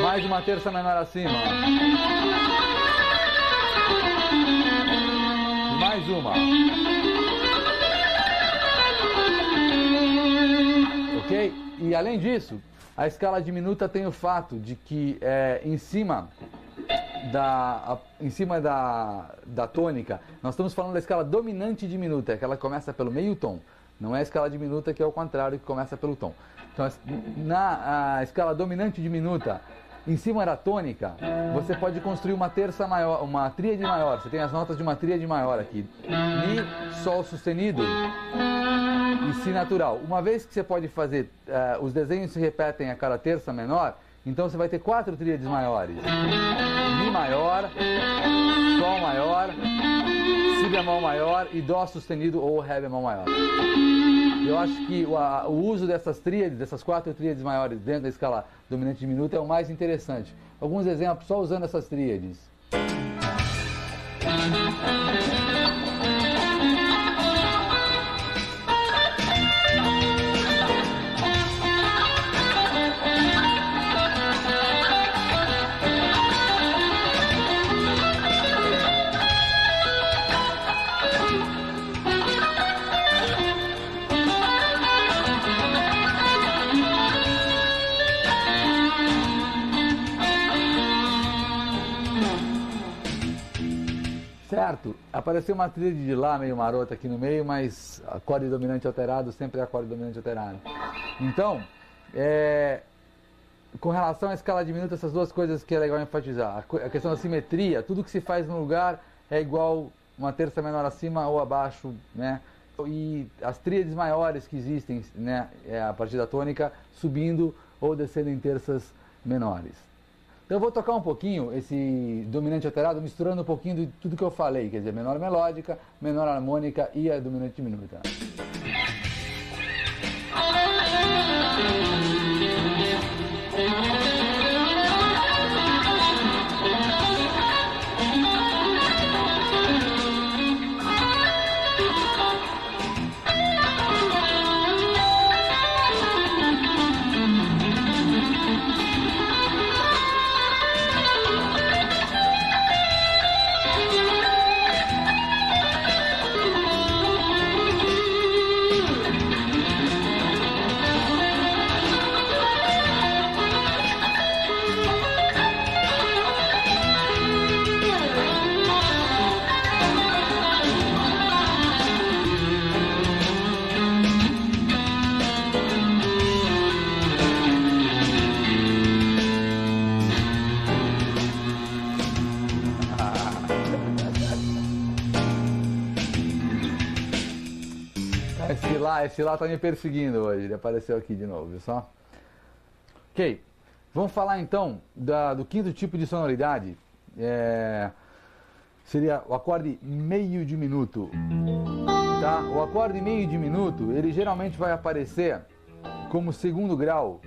Mais uma terça menor acima. E mais uma. Ok? E além disso, a escala diminuta tem o fato de que em cima da tônica, nós estamos falando da escala dominante diminuta, que ela começa pelo meio tom. Não é a escala diminuta que é o contrário, que começa pelo tom. Então, na escala dominante diminuta, em cima da tônica, você pode construir uma terça maior, uma tríade maior. Você tem as notas de uma tríade maior aqui. Mi, Sol sustenido e Si natural. Uma vez que você pode fazer, os desenhos se repetem a cada terça menor, então você vai ter 4 tríades maiores. Mi maior, Sol maior, Si bemol maior e Dó sustenido ou Ré bemol maior. Eu acho que o uso dessas tríades, dessas 4 tríades maiores dentro da escala dominante diminuta é o mais interessante. Alguns exemplos só usando essas tríades. Certo, apareceu uma tríade de Lá meio marota aqui no meio, mas acorde dominante alterado sempre é acorde dominante alterado. Então, com relação à escala diminuta, essas duas coisas que é legal enfatizar. A questão da simetria, tudo que se faz no lugar é igual uma terça menor acima ou abaixo, né? E as tríades maiores que existem, né, a partir da tônica, subindo ou descendo em terças menores. Então eu vou tocar um pouquinho esse dominante alterado, misturando um pouquinho de tudo que eu falei, quer dizer, menor melódica, menor harmônica e a dominante diminuta. Esse lá tá me perseguindo hoje, ele apareceu aqui de novo, viu só? Ok, vamos falar então do quinto tipo de sonoridade, seria o acorde meio diminuto, tá? O acorde meio diminuto, ele geralmente vai aparecer como segundo grau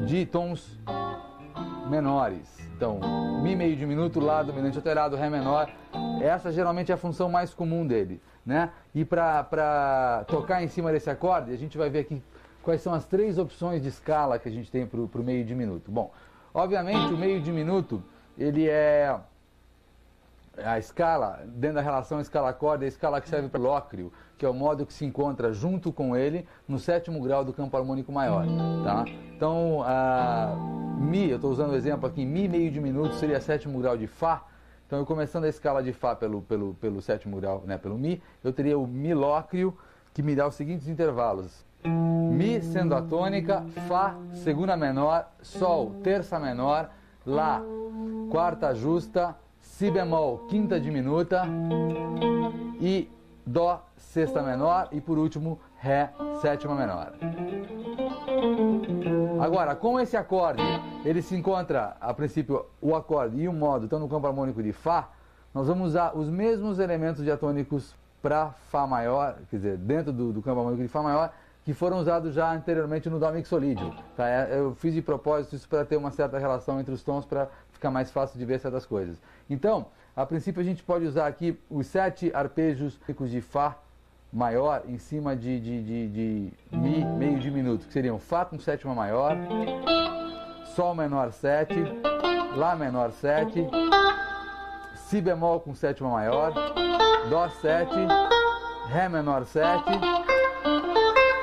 de tons menores. Então, Mi meio diminuto, Lá dominante alterado, Ré menor, essa geralmente é a função mais comum dele, né? E para tocar em cima desse acorde, a gente vai ver aqui quais são as 3 opções de escala que a gente tem para o meio diminuto. Bom, obviamente o meio diminuto, ele é a escala, dentro da relação escala-acorde, é a escala que serve para o lócrio, que é o modo que se encontra junto com ele no 7º grau do campo harmônico maior, tá? Então, Mi, eu estou usando o exemplo aqui, Mi meio diminuto seria 7º grau de Fá. Então, eu começando a escala de Fá pelo 7º grau, né, pelo Mi, eu teria o Mi lócrio, que me dá os seguintes intervalos. Mi sendo a tônica, Fá segunda menor, Sol terça menor, Lá quarta justa, Si bemol quinta diminuta e Dó sexta menor e por último Ré sétima menor. Agora, como esse acorde ele se encontra, a princípio, o acorde e o modo estão no campo harmônico de Fá, nós vamos usar os mesmos elementos diatônicos para Fá maior, quer dizer, dentro do campo harmônico de Fá maior, que foram usados já anteriormente no Dó mixolídio. Tá? Eu fiz de propósito isso para ter uma certa relação entre os tons, para ficar mais fácil de ver certas coisas. Então, a princípio a gente pode usar aqui os 7 arpejos de Fá maior em cima de Mi meio diminuto, que seriam Fá com sétima maior, Sol menor 7, Lá menor 7, Si bemol com sétima maior, Dó 7, Ré menor 7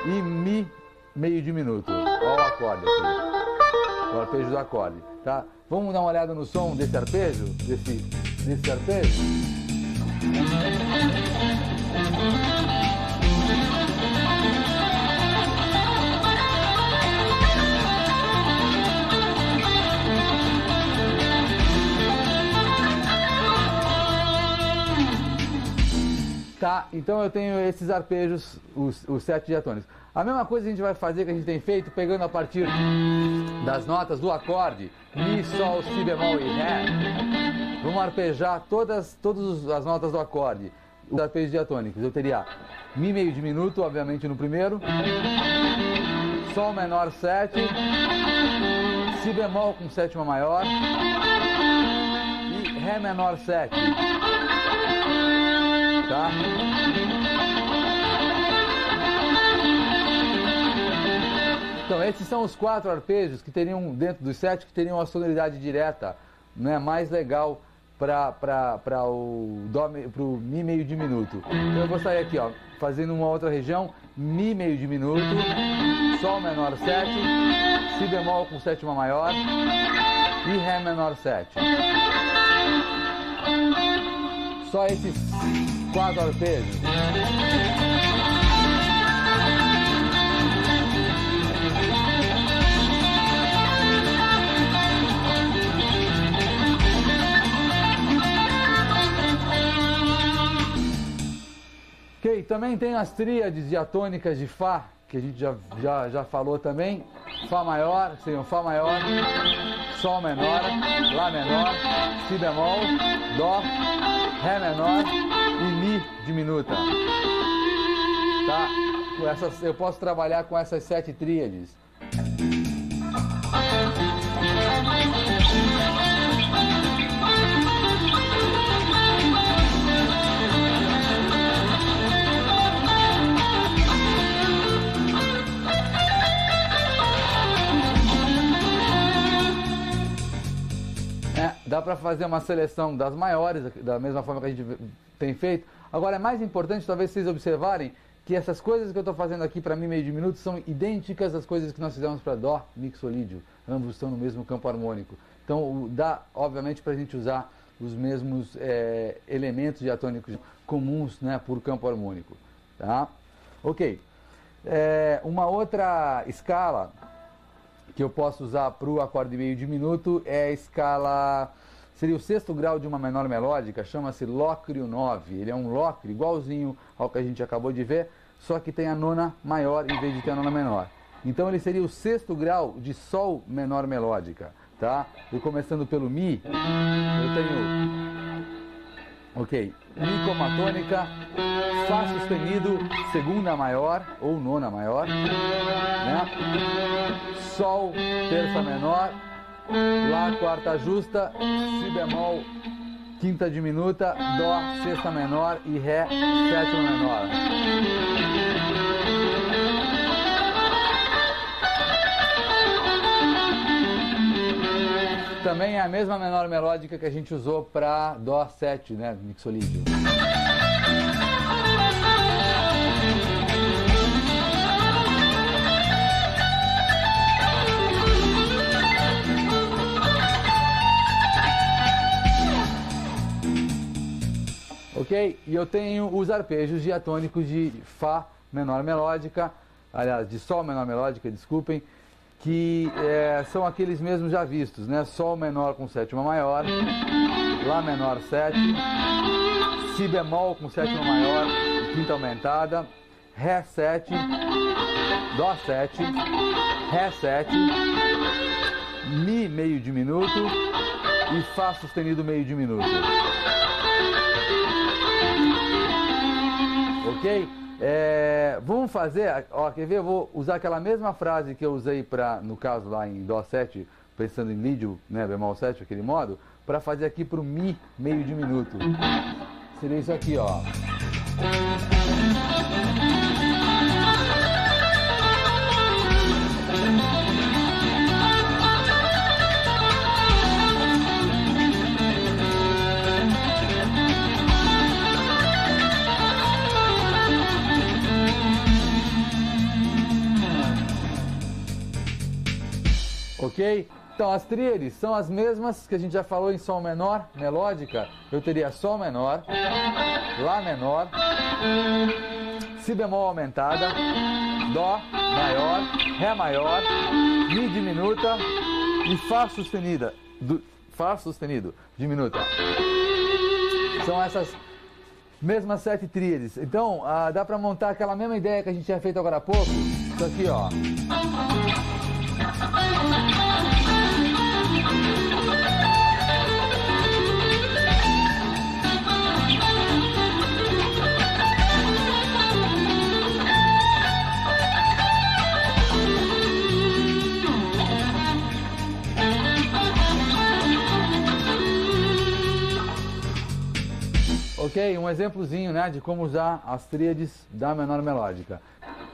e Mi meio diminuto. Olha o acorde aqui, o arpejo do acorde, tá? Vamos dar uma olhada no som desse arpejo, desse arpejo? Tá, então eu tenho esses arpejos, os 7 diatônicos. A mesma coisa a gente vai fazer que a gente tem feito, pegando a partir das notas do acorde, Mi, Sol, Si bemol e Ré. Vamos arpejar todas as notas do acorde, os arpejos diatônicos. Eu teria Mi meio diminuto, obviamente no primeiro, Sol menor 7, Si bemol com sétima maior e Ré menor 7. Tá? Então, esses são os 4 arpejos que teriam, dentro dos 7, que teriam a sonoridade direta, né, mais legal para o Mi meio diminuto. Então, eu vou sair aqui, ó, fazendo uma outra região, Mi meio diminuto, Sol menor 7, Si bemol com sétima maior e Ré menor 7. Só esses 4 arpejos. Ok, também tem as tríades diatônicas de Fá, que a gente já falou também. Fá maior, seriam Fá maior, Sol menor, Lá menor, Si bemol, Dó, Ré menor e Mi diminuta. Tá? Eu posso trabalhar com essas 7 tríades. Dá para fazer uma seleção das maiores, da mesma forma que a gente tem feito. Agora, é mais importante, talvez vocês observarem, que essas coisas que eu estou fazendo aqui para Mi meio diminuto são idênticas às coisas que nós fizemos para Dó mixolídio. Ambos estão no mesmo campo harmônico. Então, dá, obviamente, para a gente usar os mesmos elementos diatônicos comuns, né, por campo harmônico. Tá? Ok. Uma outra escala que eu posso usar para o acorde meio diminuto é a escala, seria o 6º grau de uma menor melódica, chama-se lócrio 9. Ele é um lócrio igualzinho ao que a gente acabou de ver, só que tem a nona maior em vez de ter a nona menor. Então ele seria o 6º grau de Sol menor melódica, tá? E começando pelo Mi, eu tenho, ok, Mi como a tônica, Fá sustenido, segunda maior ou nona maior, né? Sol, terça menor, Lá, quarta justa, Si bemol, quinta diminuta, Dó, sexta menor e Ré, sétima menor. também é a mesma menor melódica que a gente usou para Dó 7, né, mixolídio. Ok? E eu tenho os arpejos diatônicos de Fá menor melódica, aliás, de Sol menor melódica, desculpem, que são aqueles mesmos já vistos, né? Sol menor com sétima maior, Lá menor 7, Si bemol com sétima maior, quinta aumentada, Ré 7, Dó 7, Ré 7, Mi meio diminuto e Fá sustenido meio diminuto. Ok? Vamos fazer, ó, quer ver? Eu vou usar aquela mesma frase que eu usei no caso lá em Dó 7, pensando em lídio, né, bemol 7, aquele modo, para fazer aqui para o Mi meio diminuto. Seria isso aqui, ó. Ok? Então, as tríades são as mesmas que a gente já falou em Sol menor, melódica. Eu teria Sol menor, Lá menor, Si bemol aumentada, Dó maior, Ré maior, Mi diminuta e Fá sustenida, Fá sustenido, diminuta. São essas mesmas 7 tríades. Então, dá para montar aquela mesma ideia que a gente tinha feito agora há pouco. Isso aqui, ó. Ok? Um exemplozinho, né, de como usar as tríades da menor melódica.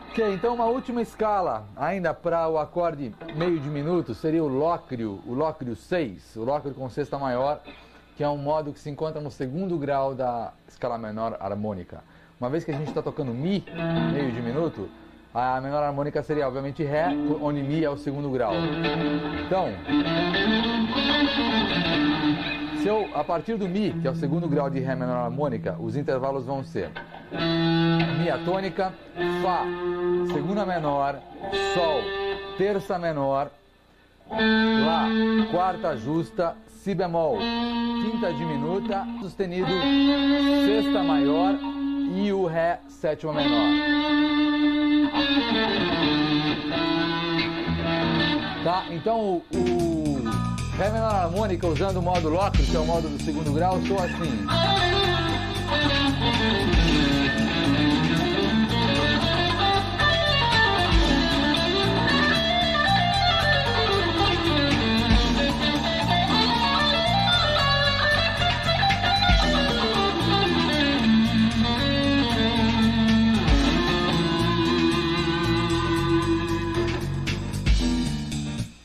Ok, então uma última escala ainda para o acorde meio diminuto seria o Lócrio 6, o Lócrio com sexta maior, que é um modo que se encontra no segundo grau da escala menor harmônica. Uma vez que a gente está tocando Mi meio diminuto, a menor harmônica seria obviamente Ré, onde Mi é o segundo grau. Então, a partir do Mi, que é o segundo grau de Ré menor harmônica, os intervalos vão ser Mi atônica, Fá, segunda menor, Sol, terça menor, Lá, quarta justa, Si bemol, quinta diminuta, sustenido, sexta maior e o Ré, sétima menor. Tá? Então o Ré menor harmônica usando o modo Lócrio, que é o modo do segundo grau, soa assim.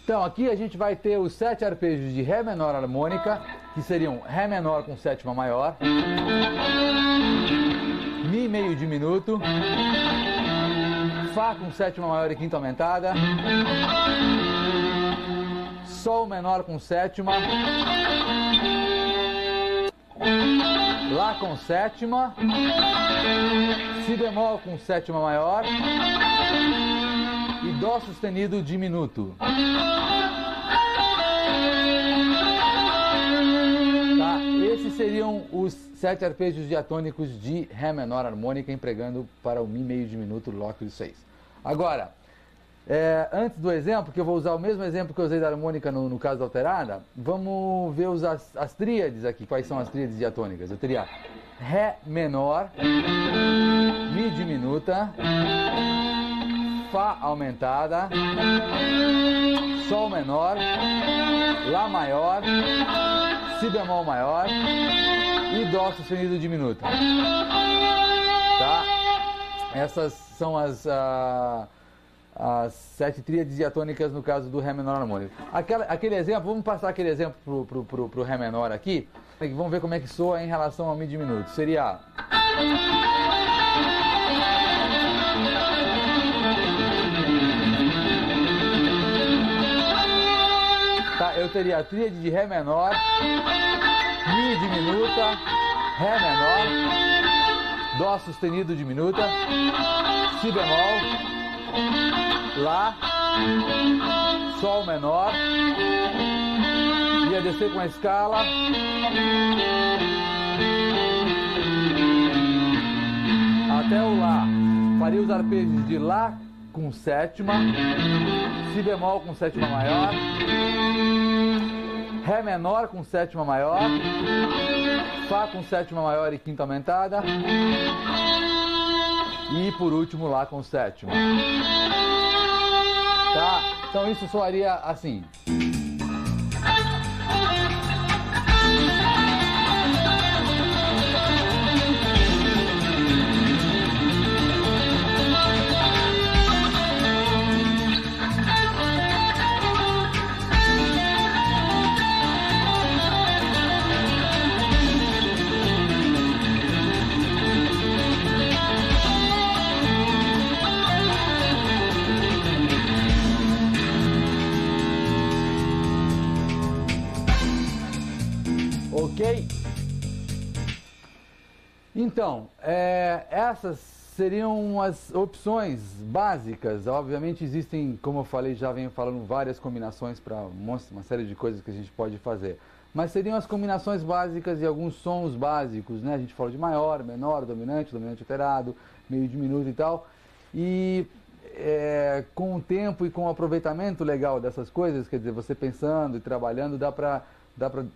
Então aqui a gente vai ter os 7 arpejos de Ré menor harmônica, que seriam Ré menor com sétima maior, Mi meio diminuto, Fá com sétima maior e quinta aumentada, Sol menor com sétima, Lá com sétima, Si bemol com sétima maior e Dó sustenido diminuto. Tá? Esses seriam os 7 arpejos diatônicos de Ré menor harmônica, empregando para o Mi meio diminuto Lócrio 6. Agora, antes do exemplo, que eu vou usar o mesmo exemplo que eu usei da harmônica no caso da alterada, vamos ver as tríades aqui. Quais são as tríades diatônicas? Eu teria Ré menor, Mi diminuta, Fá aumentada, Sol menor, Lá maior, Si bemol maior e Dó sustenido diminuto. Tá? Essas são as as 7 tríades diatônicas no caso do Ré menor harmônico. Aquele exemplo, vamos passar aquele exemplo pro Ré menor aqui, vamos ver como é que soa em relação ao Mi diminuto. Seria... Tá, eu teria a tríade de Ré menor, Mi diminuta, Ré menor, Dó sustenido diminuta, Si bemol, Lá, Sol menor, ia descer com a escala, até o Lá, faria os arpejos de Lá com sétima, Si bemol com sétima maior, Ré menor com sétima maior, Fá com sétima maior e quinta aumentada, e por último Lá com sétima. Tá? Então isso soaria assim. Ok? Então, essas seriam as opções básicas. Obviamente existem, como eu falei, já venho falando, várias combinações para uma série de coisas que a gente pode fazer. Mas seriam as combinações básicas e alguns sons básicos, né? A gente falou de maior, menor, dominante alterado, meio diminuto e tal. E com o tempo e com o aproveitamento legal dessas coisas, quer dizer, você pensando e trabalhando, dá para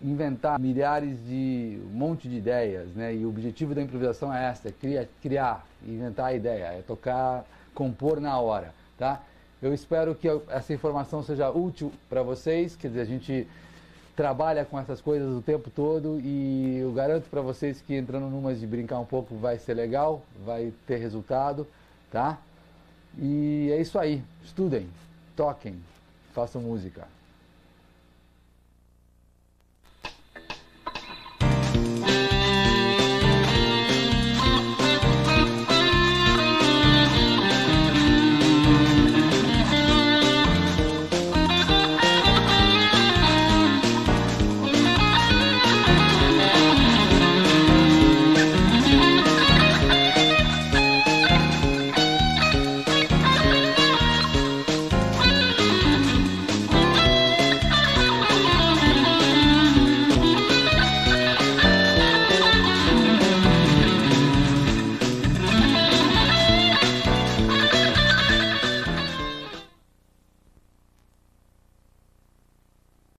inventar milhares de um monte de ideias, né? E o objetivo da improvisação é essa, é criar, inventar a ideia, é tocar, compor na hora, tá? Eu espero que essa informação seja útil para vocês, quer dizer, a gente trabalha com essas coisas o tempo todo e eu garanto para vocês que entrando numas de brincar um pouco vai ser legal, vai ter resultado, tá? E é isso aí, estudem, toquem, façam música.